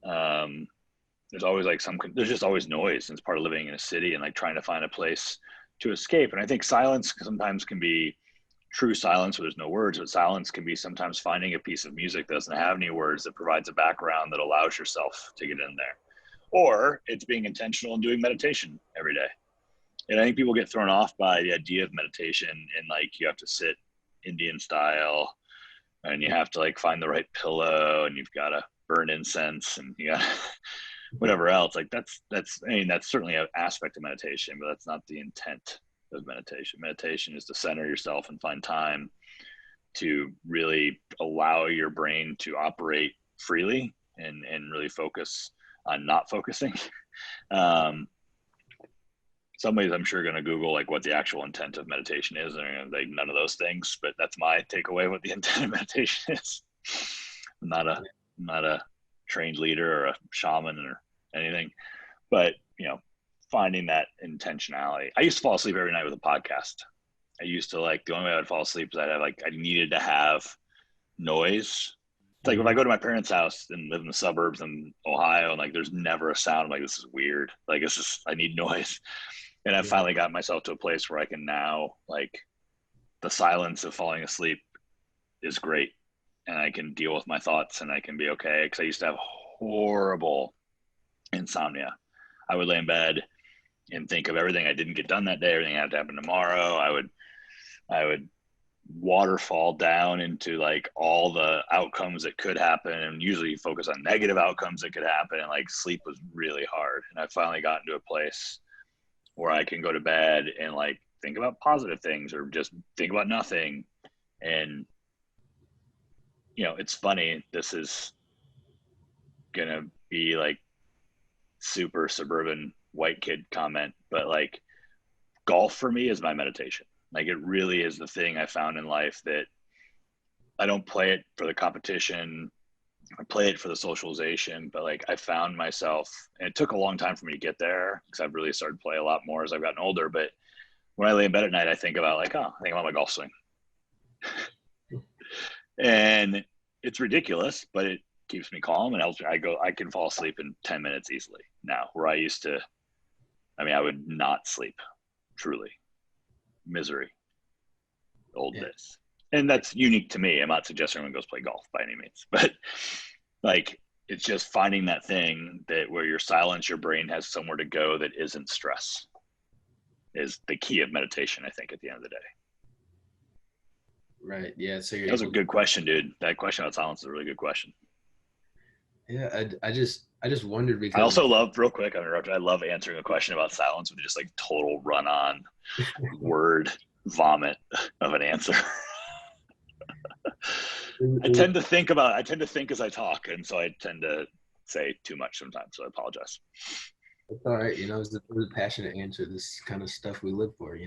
There's always like there's just always noise. And it's part of living in a city and like trying to find a place to escape. And I think silence sometimes can be true silence where there's no words, but silence can be sometimes finding a piece of music that doesn't have any words, that provides a background that allows yourself to get in there. Or it's being intentional and doing meditation every day. And I think people get thrown off by the idea of meditation, and like you have to sit Indian style and you have to like find the right pillow and you've got to burn incense and you got whatever else. Like that's I mean, that's certainly an aspect of meditation, but that's not the intent of meditation. Meditation is to center yourself and find time to really allow your brain to operate freely and really focus on not focusing. Somebody's, I'm sure, going to Google like what the actual intent of meditation is, and like none of those things. But that's my takeaway. What the intent of meditation is. I'm not a trained leader or a shaman or anything, but finding that intentionality. I used to fall asleep every night with a podcast. I used to like, the only way I would fall asleep is I needed to have noise. It's like when I go to my parents' house and live in the suburbs in Ohio, and like there's never a sound. I'm like, this is weird. Like it's just, I need noise. And I finally got myself to a place where I can now, like, the silence of falling asleep is great. And I can deal with my thoughts and I can be okay. Because I used to have horrible insomnia. I would lay in bed and think of everything I didn't get done that day, everything had to happen tomorrow. I would waterfall down into like all the outcomes that could happen, and usually focus on negative outcomes that could happen. And like sleep was really hard. And I finally got into a place where I can go to bed and like think about positive things or just think about nothing. And, it's funny. This is going to be like super suburban white kid comment, but like golf for me is my meditation. Like it really is the thing I found in life that I don't play it for the competition. I play it for the socialization, but like I found myself, and it took a long time for me to get there because I've really started to play a lot more as I've gotten older. But when I lay in bed at night, I think about like, I think about my golf swing. And it's ridiculous, but it keeps me calm and helps me. I can fall asleep in 10 minutes easily now, where I used to, I would not sleep, truly. Misery. Old days. And that's unique to me. I'm not suggesting everyone goes play golf by any means, but like, it's just finding that thing that where your silence, your brain has somewhere to go that isn't stress, is the key of meditation, I think, at the end of the day. Right. Yeah. So that was a good question, dude. That question about silence is a really good question. Yeah. I just wondered because I also love, real quick, I love answering a question about silence with just like total run on word vomit of an answer. I tend to think as I talk, and so I tend to say too much sometimes, so I apologize. It's all right. It was a passionate answer. This kind of stuff we live for,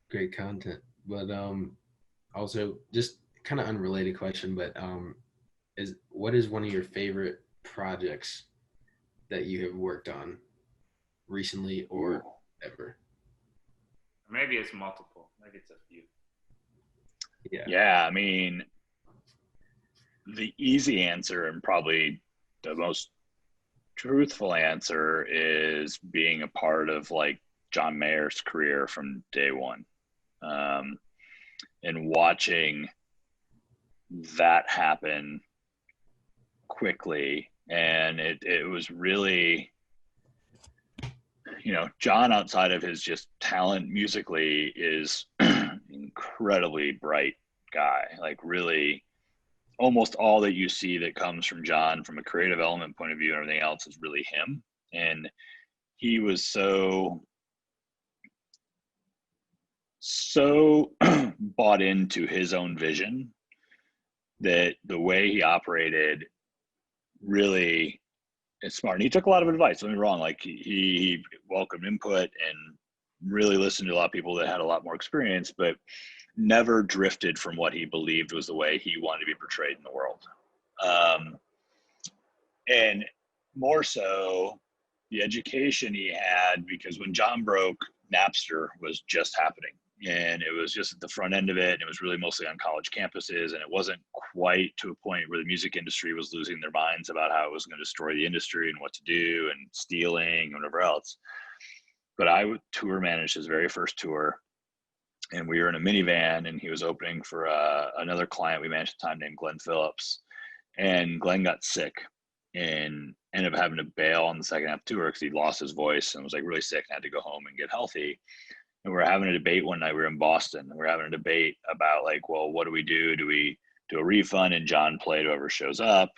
Great content. But also just kind of unrelated question, but what is one of your favorite projects that you have worked on recently or ever? Maybe it's multiple. Maybe it's a few. Yeah. The easy answer and probably the most truthful answer is being a part of like John Mayer's career from day one, and watching that happen quickly. And it was really, John, outside of his just talent musically, is incredibly bright guy. Like really almost all that you see that comes from John from a creative element point of view and everything else is really him. And he was so bought into his own vision that the way he operated really it's smart. And he took a lot of advice. Don't get me wrong. Like he welcomed input and really listened to a lot of people that had a lot more experience, but never drifted from what he believed was the way he wanted to be portrayed in the world. And more so the education he had, because when John broke, Napster was just happening. And it was just at the front end of it. And it was really mostly on college campuses. And it wasn't quite to a point where the music industry was losing their minds about how it was going to destroy the industry and what to do and stealing and whatever else. But I would tour manage his very first tour. And we were in a minivan, and he was opening for another client we managed at the time named Glenn Phillips. And Glenn got sick and ended up having to bail on the second half tour because he lost his voice and was like really sick and had to go home and get healthy. And we were having a debate one night. We were in Boston, and we were having a debate about like, well, what do we do? Do we do a refund and John play to whoever shows up?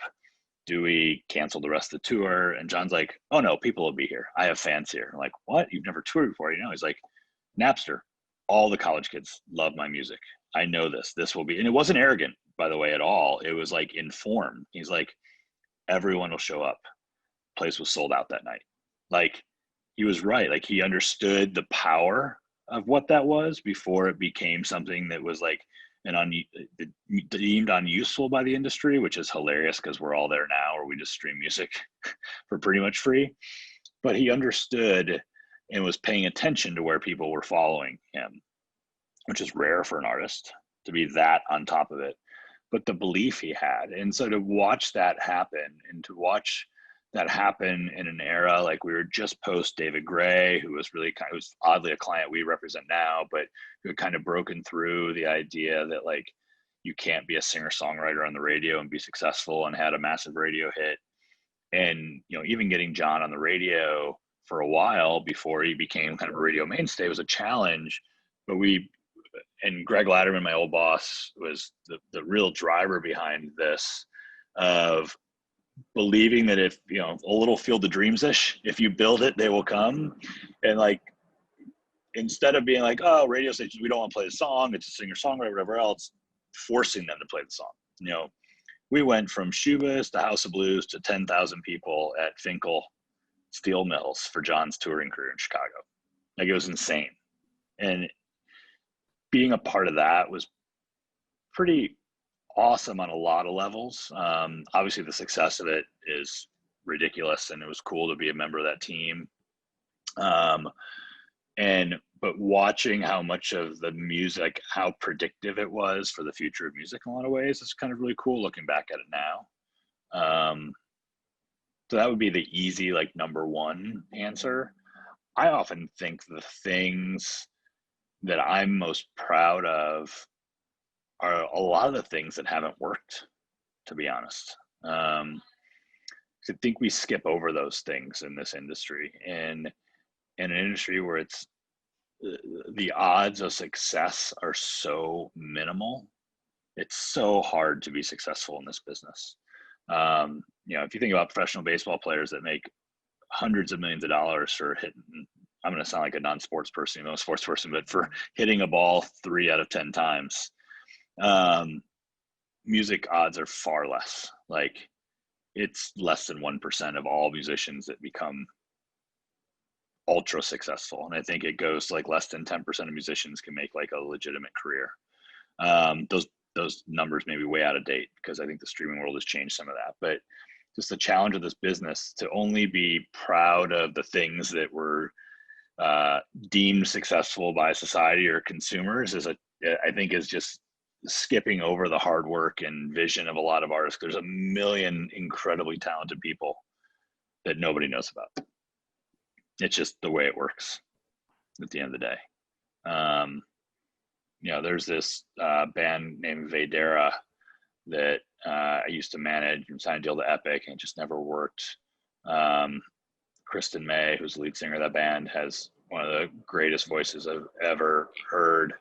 Do we cancel the rest of the tour? And John's like, oh no, people will be here. I have fans here. I'm like, what? You've never toured before? You know, he's like, Napster. All the college kids love my music. I know this. This will be, and it wasn't arrogant, by the way, at all. It was like informed. He's like, everyone will show up. Place was sold out that night. Like, he was right. Like, he understood the power of what that was before it became something that was like deemed unuseful by the industry, which is hilarious because we're all there now, where we just stream music for pretty much free. But he understood and was paying attention to where people were following him, which is rare for an artist to be that on top of it. But the belief he had. And so to watch that happen, and to watch that happen in an era like we were just post David Gray, who was really kind of, was oddly a client we represent now, but who had kind of broken through the idea that like you can't be a singer-songwriter on the radio and be successful, and had a massive radio hit. And, you know, even getting John on the radio for a while before he became kind of a radio mainstay was a challenge. But and Greg Latterman, my old boss, was the real driver behind this, of believing that if, you know, a little Field of Dreams-ish, if you build it, they will come. And like, instead of being like, oh, radio stations, we don't want to play the song, it's a singer-songwriter, whatever else, forcing them to play the song. You know, we went from Shubas to House of Blues to 10,000 people at Finkel Steel Mills for John's touring career in Chicago. Like, it was insane. And being a part of that was pretty awesome on a lot of levels. Obviously the success of it is ridiculous, and it was cool to be a member of that team. But watching how much of the music, how predictive it was for the future of music in a lot of ways, it's kind of really cool looking back at it now. So that would be the easy, like, number one answer. I often think the things that I'm most proud of are a lot of the things that haven't worked, to be honest. I think we skip over those things in this industry, and in an industry where it's the odds of success are so minimal. It's so hard to be successful in this business. You know, if you think about professional baseball players that make hundreds of millions of dollars for hitting, I'm going to sound like a non-sports person, a sports person, but for hitting a ball 3 out of 10 times, music odds are far less. Like, it's less than 1% of all musicians that become ultra successful. And I think it goes to like less than 10% of musicians can make like a legitimate career. Those numbers may be way out of date, because I think the streaming world has changed some of that. But just the challenge of this business to only be proud of the things that were deemed successful by society or consumers I think is just skipping over the hard work and vision of a lot of artists. There's a million incredibly talented people that nobody knows about. It's just the way it works at the end of the day. You know, there's this band named Vedera that I used to manage and signed a deal to Epic, and it just never worked. Kristen May, who's the lead singer of that band, has one of the greatest voices I've ever heard.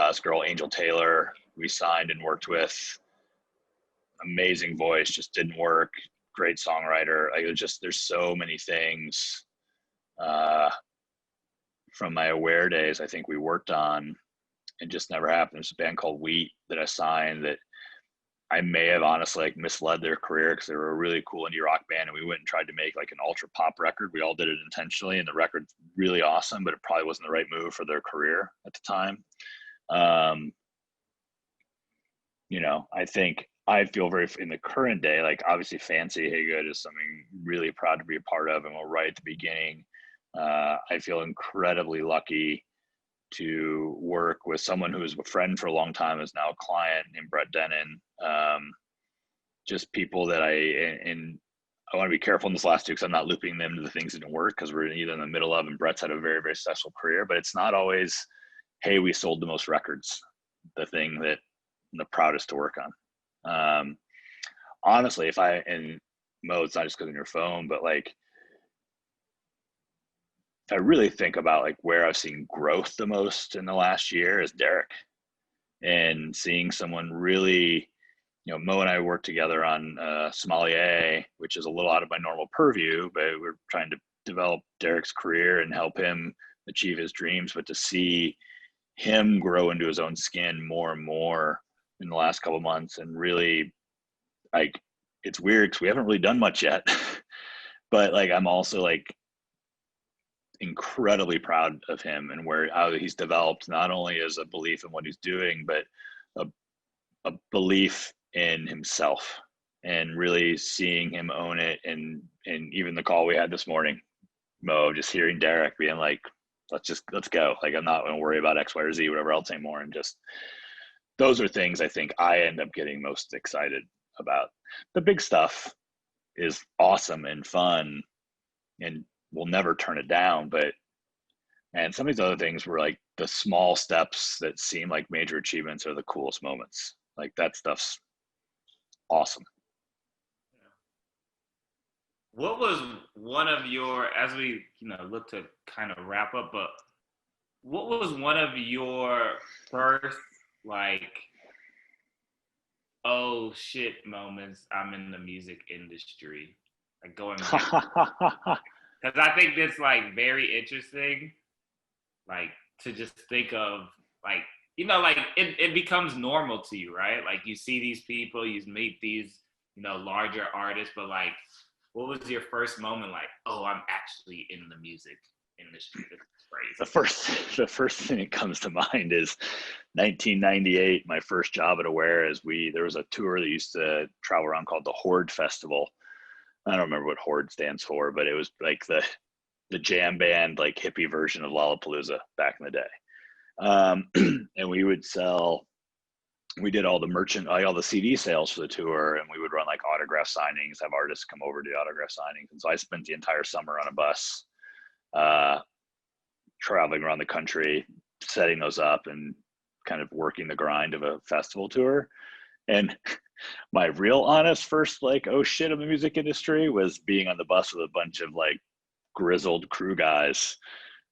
This girl, Angel Taylor, we signed and worked with. Amazing voice, just didn't work. Great songwriter. Like, there's so many things from my Aware days I think we worked on. It just never happened. There's a band called Wheat that I signed that I may have honestly like misled their career because they were a really cool indie rock band, and we went and tried to make like an ultra pop record. We all did it intentionally, and the record's really awesome, but it probably wasn't the right move for their career at the time. Um, I think I feel very in the current day, like obviously Fancy Hey Good is something really proud to be a part of, and we're right at the beginning. I feel incredibly lucky to work with someone who was a friend for a long time, is now a client, named Brett Denon. Just people that and I want to be careful in this last two because I'm not looping them to the things that didn't work, because we're either in the middle of, and Brett's had a very, very successful career, but it's not always, hey, we sold the most records, the thing that I'm the proudest to work on. Honestly, and Mo, it's not just because on your phone, but like, if I really think about like where I've seen growth the most in the last year is Derek, and seeing someone really, Mo and I worked together on Sommelier, which is a little out of my normal purview, but we're trying to develop Derek's career and help him achieve his dreams. But to see him grow into his own skin more and more in the last couple of months, and really, like, it's weird because we haven't really done much yet, but like, I'm also like incredibly proud of him and how he's developed, not only as a belief in what he's doing, but a belief in himself, and really seeing him own it. And even the call we had this morning, Mo, just hearing Derek being like, let's go. Like, I'm not going to worry about X, Y, or Z, whatever else anymore. And just, those are things I think I end up getting most excited about. The big stuff is awesome and fun, and we'll never turn it down. And some of these other things were like the small steps that seem like major achievements are the coolest moments. Like, that stuff's awesome. What was one of your, as we look to kind of wrap up, but what was one of your first like, oh shit moments? I'm in the music industry, like going back, because I think it's like very interesting, like to just think of, like, like it becomes normal to you, right? Like, you see these people, you meet these larger artists, but like, what was your first moment like, oh, I'm actually in the music industry? The first thing that comes to mind is 1998. My first job at Aware is there was a tour that used to travel around called the Horde Festival. I don't remember what Horde stands for, but it was like the jam band, like hippie version of Lollapalooza back in the day. And we did all the merchant, like all the CD sales for the tour, and we would run like autograph signings, have artists come over to do autograph signings. And so I spent the entire summer on a bus, traveling around the country, setting those up and kind of working the grind of a festival tour. And my real honest first, like, oh shit, of the music industry was being on the bus with a bunch of like grizzled crew guys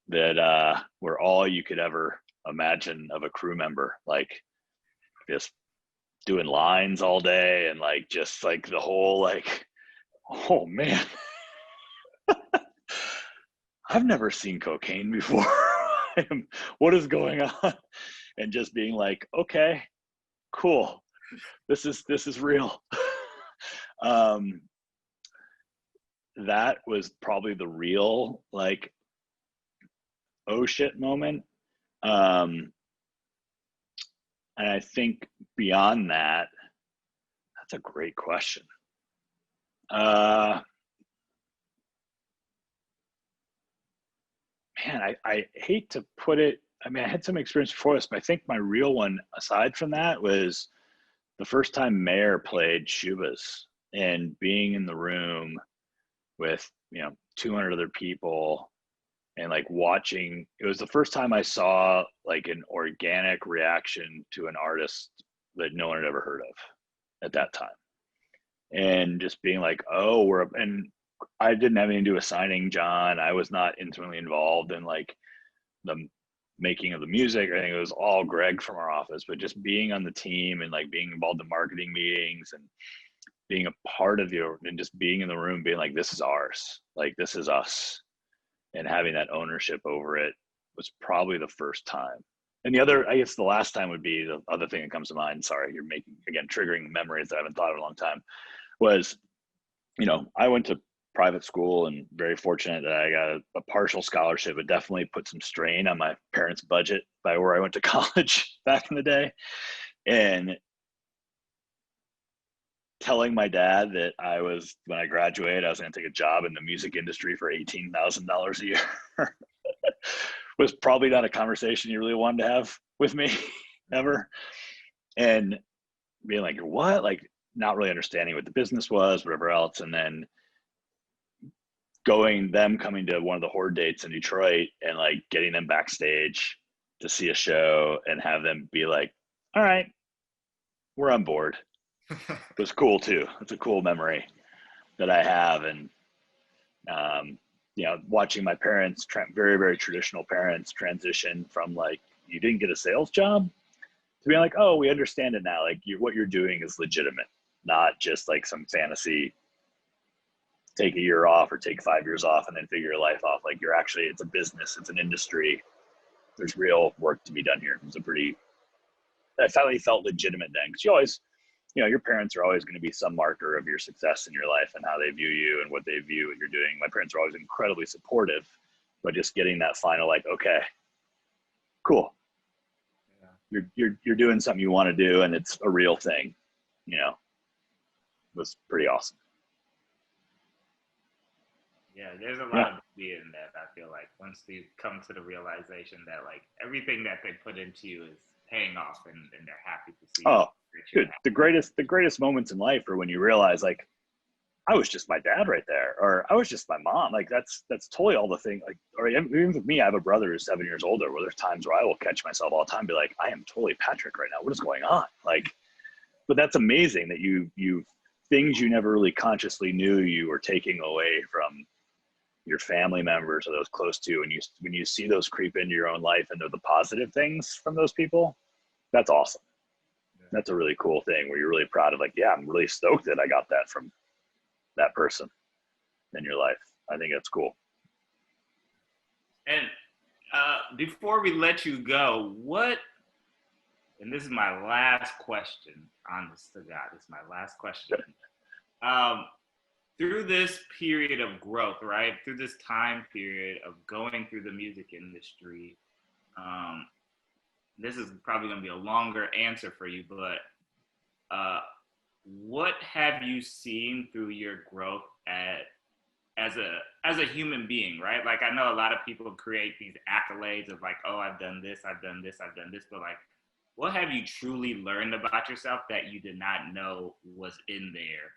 that were all you could ever imagine of a crew member, like just doing lines all day, and like just like the whole like, oh man, I've never seen cocaine before. What is going on? And just being like, okay, cool, this is real. That was probably the real like, oh shit moment. And I think beyond that, that's a great question. Man, I hate to put it, I mean, I had some experience before this, but I think my real one, aside from that, was the first time Mayer played Shubas, and being in the room with, 200 other people, and like watching. It was the first time I saw like an organic reaction to an artist that no one had ever heard of at that time. And just being like, oh, and I didn't have anything to do with signing John. I was not intimately involved in like the making of the music. I think it was all Greg from our office, but just being on the team and like being involved in marketing meetings and being a part of and just being in the room, being like, this is ours, like this is us, and having that ownership over it was probably the first time And the other, I guess the last time would be the other thing that comes to mind. Sorry, you're making, again, triggering memories that I haven't thought of in a long time. Was, I went to private school and very fortunate that I got a partial scholarship. It definitely put some strain on my parents' budget by where I went to college back in the day. And telling my dad that when I graduated, I was going to take a job in the music industry for $18,000 a year was probably not a conversation he really wanted to have with me ever. And being like, what? Like, not really understanding what the business was, whatever else. And then coming to one of the Horde dates in Detroit and like getting them backstage to see a show and have them be like, all right, we're on board. It was cool too. It's a cool memory that I have. And, watching my parents, very, very traditional parents, transition from like, you didn't get a sales job to being like, oh, we understand it now. Like what you're doing is legitimate, not just like some fantasy, take a year off or take 5 years off and then figure your life off. Like it's a business, it's an industry. There's real work to be done here. I finally felt legitimate then, because you always, your parents are always going to be some marker of your success in your life and how they view you and what they view what you're doing. My parents are always incredibly supportive, but just getting that final, like, okay, cool. Yeah. You're doing something you want to do and it's a real thing, was pretty awesome. Yeah, there's a lot of beauty in that. I feel like once you come to the realization that like everything that they put into you is paying off and they're happy to see. Oh, dude, the greatest moments in life are when you realize like, I was just my dad right there, or I was just my mom. Like that's totally all the thing. Like, or even with me, I have a brother who's 7 years older, where there's times where I will catch myself all the time, be like, I am totally Patrick right now. What is going on? Like, but that's amazing that you things you never really consciously knew you were taking away from your family members or those close to, and when you see those creep into your own life and they're the positive things from those people, that's awesome. Yeah. That's a really cool thing where you're really proud of like, yeah, I'm really stoked that I got that from that person in your life. I think that's cool. And before we let you go, and this is my last question, honest to God, this is my last question. Through this period of growth, right? Through this time period of going through the music industry, this is probably going to be a longer answer for you, but what have you seen through your growth as a human being, right? Like, I know a lot of people create these accolades of like, oh, I've done this, I've done this, I've done this, but like, what have you truly learned about yourself that you did not know was in there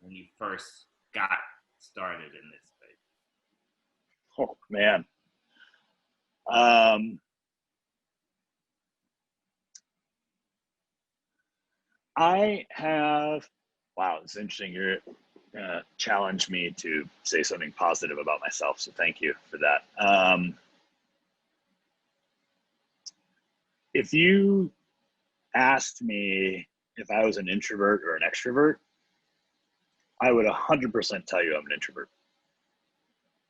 when you first got started in this space? Oh man. Wow, it's interesting. You're challenged me to say something positive about myself. So thank you for that. If you asked me if I was an introvert or an extrovert, I would 100% tell you I'm an introvert.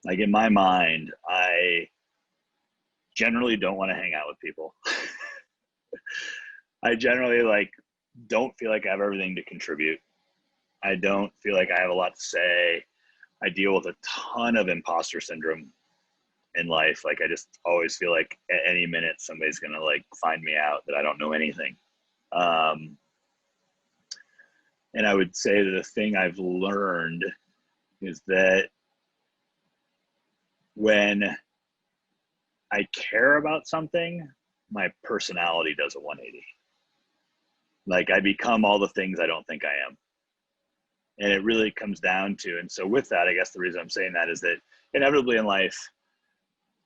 Like in my mind, I generally don't want to hang out with people. I generally don't feel like I have everything to contribute. I don't feel like I have a lot to say. I deal with a ton of imposter syndrome in life. Like I just always feel like at any minute somebody's gonna find me out that I don't know anything. And I would say that the thing I've learned is that when I care about something, my personality does a 180. Like I become all the things I don't think I am. And it really comes down to, and so with that, I guess the reason I'm saying that is that inevitably in life,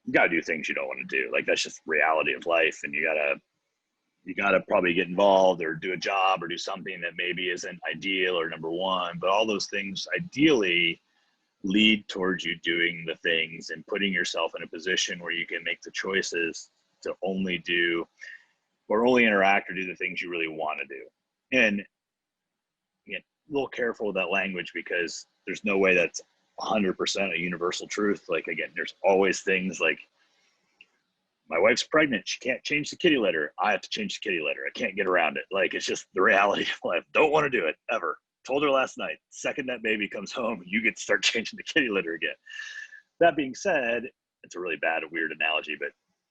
you gotta do things you don't want to do. Like that's just reality of life. And you gotta probably get involved or do a job or do something that maybe isn't ideal or number one, but all those things ideally lead towards you doing the things and putting yourself in a position where you can make the choices to only do or only interact or do the things you really want to do. And again, a little careful with that language because there's no way that's 100% a universal truth. Like again, there's always things like my wife's pregnant. She can't change the kitty litter. I have to change the kitty litter. I can't get around it. Like, it's just the reality of life. Don't want to do it ever. Told her last night, second that baby comes home, you get to start changing the kitty litter again. That being said, it's a really bad, weird analogy, but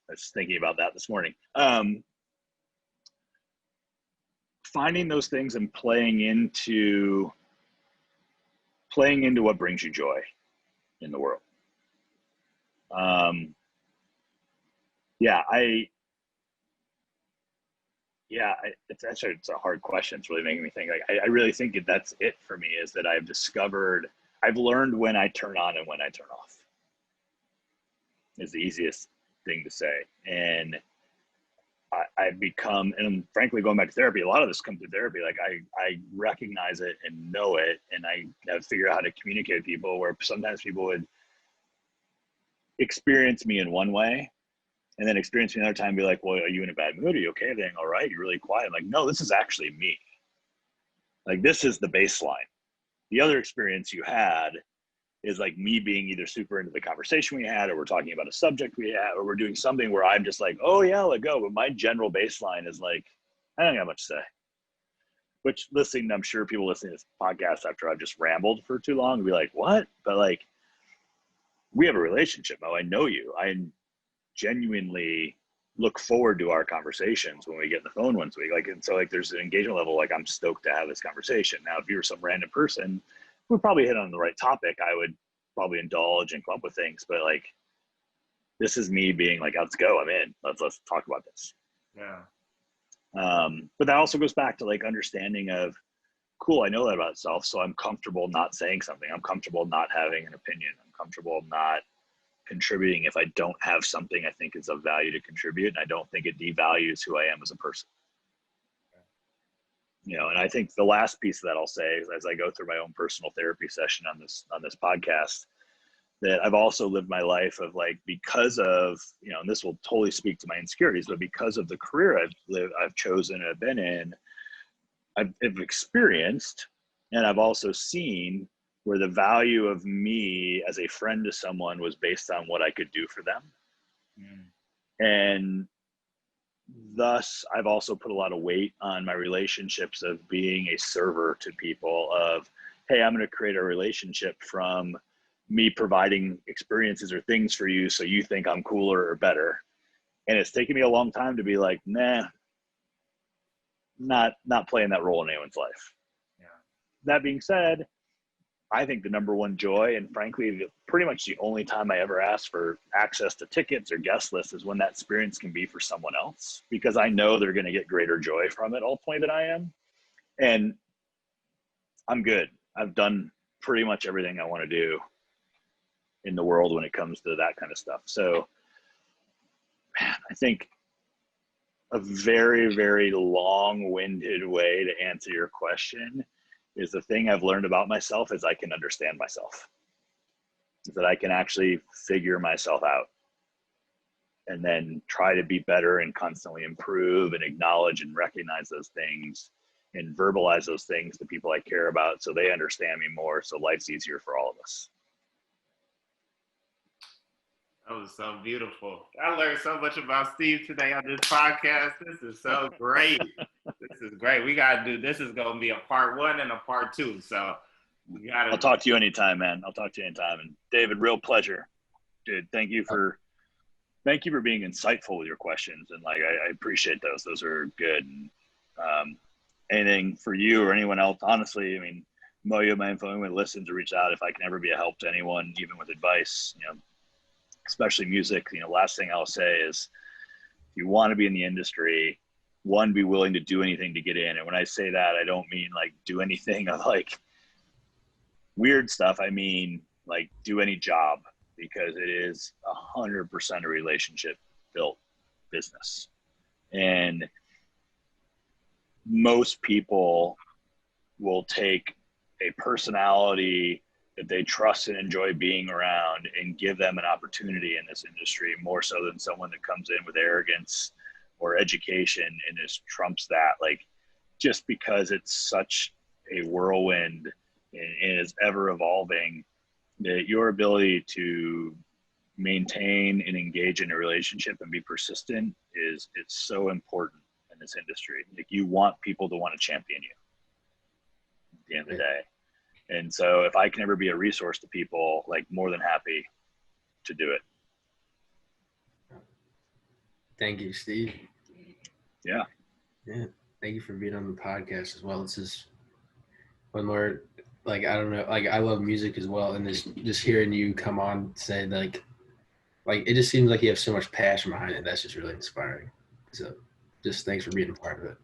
I was thinking about that this morning. Finding those things and playing into what brings you joy in the world. It's a hard question. It's really making me think. Like, I really think that's it for me, is that I've learned when I turn on and when I turn off is the easiest thing to say. And I've become, and frankly, going back to therapy, a lot of this comes through therapy. Like, I recognize it and know it, and I have to figure out how to communicate with people, where sometimes people would experience me in one way and then experience me another time and be like, well, are you in a bad mood? Are you okay? Everything all right? You're really quiet. I'm like, no, this is actually me. Like, this is the baseline. The other experience you had is like me being either super into the conversation we had, or we're talking about a subject we had, or we're doing something where I'm just like, oh yeah, let go. But my general baseline is like, I don't have much to say. Which, listening, I'm sure people listening to this podcast after I've just rambled for too long will be like, what? But like, we have a relationship. Oh, I know you. I genuinely look forward to our conversations when we get on the phone once a week. Like, and so like, there's an engagement level. Like, I'm stoked to have this conversation. Now, if you were some random person, we'd probably hit on the right topic. I would probably indulge and come up with things, but like, this is me being like, let's go. I'm in. Let's talk about this. Yeah. But that also goes back to like understanding of, cool, I know that about self, so I'm comfortable not saying something. I'm comfortable not having an opinion. I'm comfortable not contributing if I don't have something I think is of value to contribute, and I don't think it devalues who I am as a person. You know, and I think the last piece of that I'll say is, as I go through my own personal therapy session on this podcast, that I've also lived my life of like, because of, you know, and this will totally speak to my insecurities, but because of the career I've chosen and I've been in, I've experienced, and I've also seen where the value of me as a friend to someone was based on what I could do for them. And thus, I've also put a lot of weight on my relationships of being a server to people of, hey, I'm going to create a relationship from me providing experiences or things for you so you think I'm cooler or better. And it's taken me a long time to be like, nah, not playing that role in anyone's life. Yeah. That being said, I think the number one joy, and frankly, pretty much the only time I ever ask for access to tickets or guest lists, is when that experience can be for someone else, because I know they're going to get greater joy from it ultimately than I am. And I'm good. I've done pretty much everything I want to do in the world when it comes to that kind of stuff. So, man, I think a very, very long-winded way to answer your question is, the thing I've learned about myself is I can understand myself, is that I can actually figure myself out and then try to be better and constantly improve and acknowledge and recognize those things and verbalize those things to people I care about so they understand me more, so life's easier for all of us. That was so beautiful. I learned so much about Steve today on this podcast. This is so great. This is great. We got to do, this is going to be a part 1 and a part 2. So we got to. I'll talk to you anytime, man. I'll talk to you anytime. And David, real pleasure. Dude, thank you for being insightful with your questions. And like, I appreciate those. Those are good. And anything for you or anyone else, honestly, I mean, Moyo, my info, anyone listens or reach out, if I can ever be a help to anyone, even with advice, you know, especially music, you know, last thing I'll say is, if you want to be in the industry, one, be willing to do anything to get in. And when I say that, I don't mean like do anything of like weird stuff. I mean, like, do any job, because it is 100% a relationship built business. And most people will take a personality that they trust and enjoy being around and give them an opportunity in this industry, more so than someone that comes in with arrogance or education and just trumps that. Like, just because it's such a whirlwind and is ever evolving, that your ability to maintain and engage in a relationship and be persistent is it's so important in this industry. Like, you want people to want to champion you at the end of the day. And so if I can ever be a resource to people, like, more than happy to do it. Thank you, Steve. Yeah. Thank you for being on the podcast as well. This is one more, like, I don't know, like, I love music as well, and just hearing you come on say like it just seems like you have so much passion behind it. That's just really inspiring. So just thanks for being a part of it.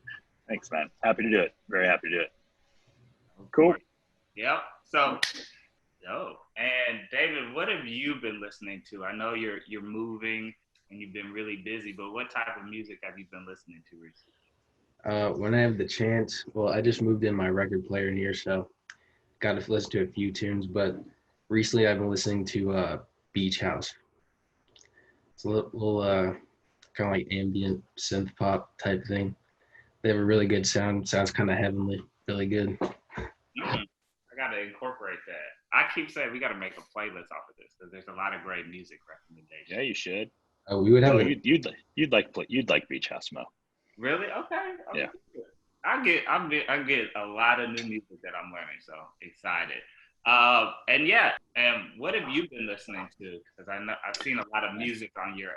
Thanks, man. Happy to do it. Very happy to do it. Cool. Yep. So, and David, what have you been listening to? I know you're moving and you've been really busy, but what type of music have you been listening to recently? When I have the chance, well, I just moved in my record player in here, so got to listen to a few tunes. But recently, I've been listening to Beach House. It's a little kind of like ambient synth pop type thing. They have a really good sound. Sounds kind of heavenly. Really good. I got to incorporate that. I keep saying we got to make a playlist off of this because there's a lot of great music recommendations. Yeah, you should. Oh, we would have. You'd like Beach House, Mo. Really? Okay. Yeah. I get a lot of new music that I'm learning, so excited. And what have you been listening to? Because I know I've seen a lot of music on your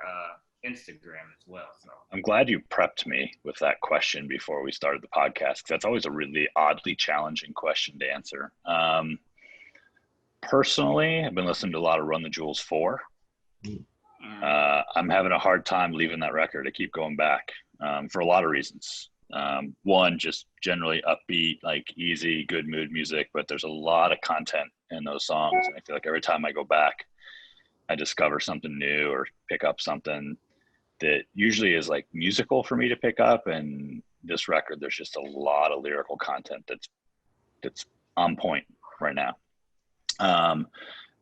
Instagram as well. So I'm glad you prepped me with that question before we started the podcast, because that's always a really oddly challenging question to answer. Personally, I've been listening to a lot of Run the Jewels 4. I'm having a hard time leaving that record. I keep going back for a lot of reasons. One, just generally upbeat, like easy, good mood music, but there's a lot of content in those songs. And I feel like every time I go back, I discover something new or pick up something that usually is like musical for me to pick up. And this record, there's just a lot of lyrical content that's on point right now.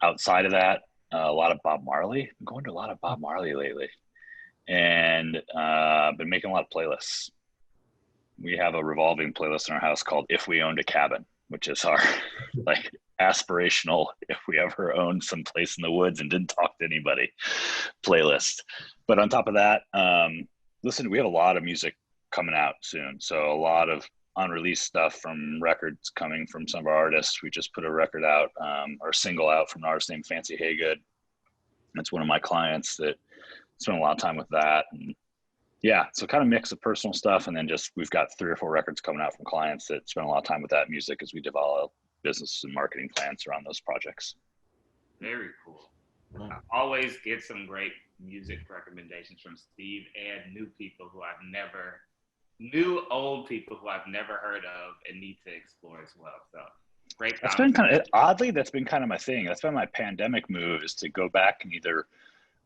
Outside of that, a lot of Bob Marley. I'm going to a lot of Bob Marley lately, and I've been making a lot of playlists. We have a revolving playlist in our house called If We Owned a Cabin, which is our like aspirational, if we ever owned some place in the woods and didn't talk to anybody, playlist. But on top of that, listen, we have a lot of music coming out soon. So a lot of unreleased stuff from records coming from some of our artists. We just put a record out, or a single out from an artist named Fancy Haygood. That's one of my clients that spent a lot of time with that. And yeah, so kind of mix of personal stuff, and then just we've got 3 or 4 records coming out from clients that spend a lot of time with that music as we develop business and marketing plans around those projects. Very cool. I always get some great music recommendations from Steve and new old people who I've never heard of and need to explore as well. So great. That's been oddly, that's been kind of my thing. That's been my pandemic move, is to go back and either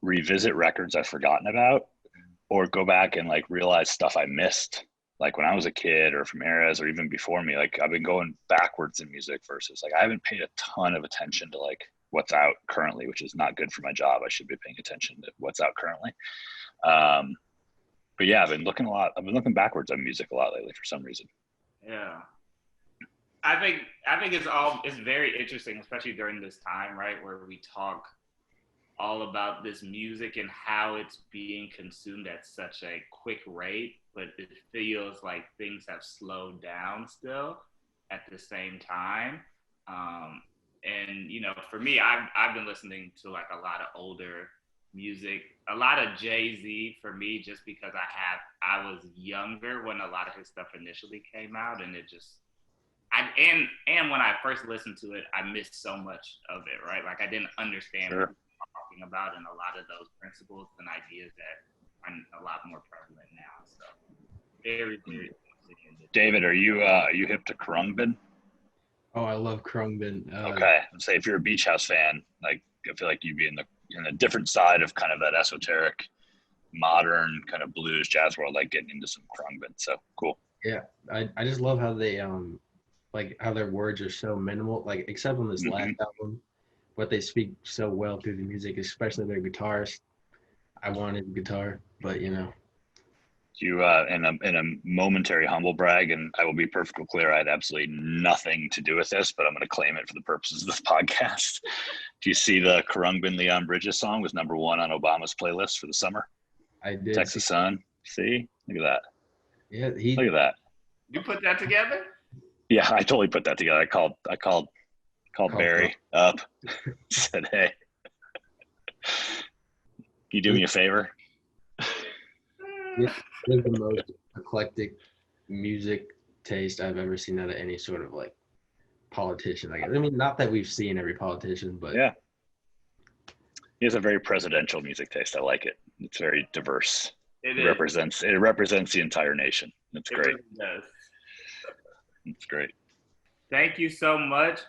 revisit records I've forgotten about, or go back and like realize stuff I missed, like when I was a kid or from eras or even before me. Like I've been going backwards in music versus like I haven't paid a ton of attention to like what's out currently, which is not good for my job. I should be paying attention to what's out currently. But yeah, I've been looking backwards on music a lot lately for some reason. Yeah. I think it's very interesting, especially during this time, right, where we talk all about this music and how it's being consumed at such a quick rate, but it feels like things have slowed down still at the same time. And you know, for me, I've been listening to like a lot of older music, a lot of Jay-Z for me, just because I was younger when a lot of his stuff initially came out, and and when I first listened to it, I missed so much of it, right? Like I didn't understand what he was talking about, and a lot of those principles and ideas that are a lot more prevalent now. So very, very interesting. David, are you hip to Khruangbin? Oh, I love Khruangbin. Okay, I'd say if you're a Beach House fan, like I feel like you'd be in a different side of kind of that esoteric, modern kind of blues jazz world, like getting into some Khruangbin. So cool. Yeah, I just love how they like how their words are so minimal, like except on this last album, but they speak so well through the music, especially their guitarist. I wanted guitar, but you know. You in a momentary humble brag, and I will be perfectly clear, I had absolutely nothing to do with this, but I'm going to claim it for the purposes of this podcast. Do you see the Khruangbin Leon Bridges song was #1 on Obama's playlist for the summer? I did. Texas Sun. See, look at that. Yeah, look at that. You put that together? Yeah, I totally put that together. I called Barry up, said, "Hey, can you do me a favor?" This is the most eclectic music taste I've ever seen out of any sort of like politician. Like, I mean, not that we've seen every politician, but yeah, he has a very presidential music taste. I like it. It's very diverse. It represents the entire nation. It's great. It really does. It's great. Thank you so much.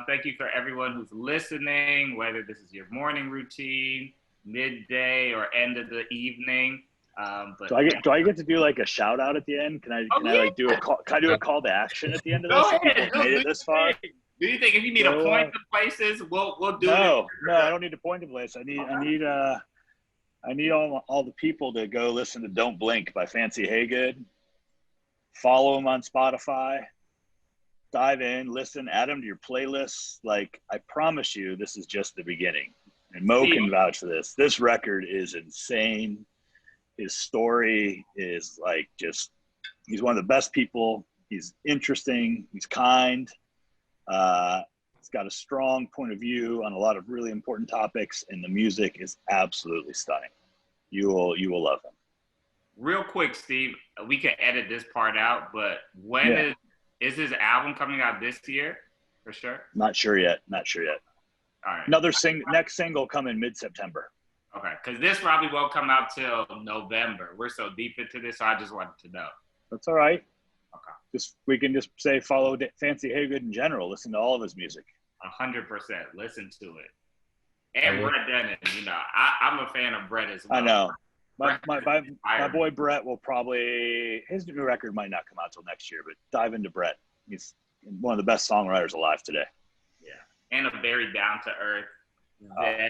Thank you for everyone who's listening, whether this is your morning routine, midday, or end of the evening. But do I get to do like a shout out at the end? Can I do a call to action at the end of this? Go ahead. Made it this far. Do you think if you need a point to places, we'll do it? No, I don't need a point to place. I need all the people to go listen to "Don't Blink" by Fancy Haygood. Follow them on Spotify. Dive in, listen, add them to your playlists. Like, I promise you, this is just the beginning. And Mo can vouch for this. This record is insane. His story is like he's one of the best people. He's interesting. He's kind. He's got a strong point of view on a lot of really important topics, and the music is absolutely stunning. You will love him. Real quick, Steve, we can edit this part out, but when is his album coming out this year? For sure? Not sure yet. All right. Next single coming mid-September. Okay, because this probably won't come out till November. We're so deep into this, so I just wanted to know. That's all right. Okay. We can just say follow Fancy Haygood in general. Listen to all of his music. 100%. Listen to it. And Brett Dennen, I'm a fan of Brett as well. I know. My boy Brett will probably, his new record might not come out till next year, but dive into Brett. He's one of the best songwriters alive today. Yeah, and a very down-to-earth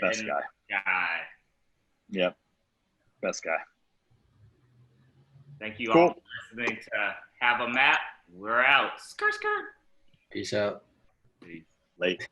best guy. Yep, best guy. Thank you all for listening to Have a Map. We're out. Skirt. Peace out. Peace. Late.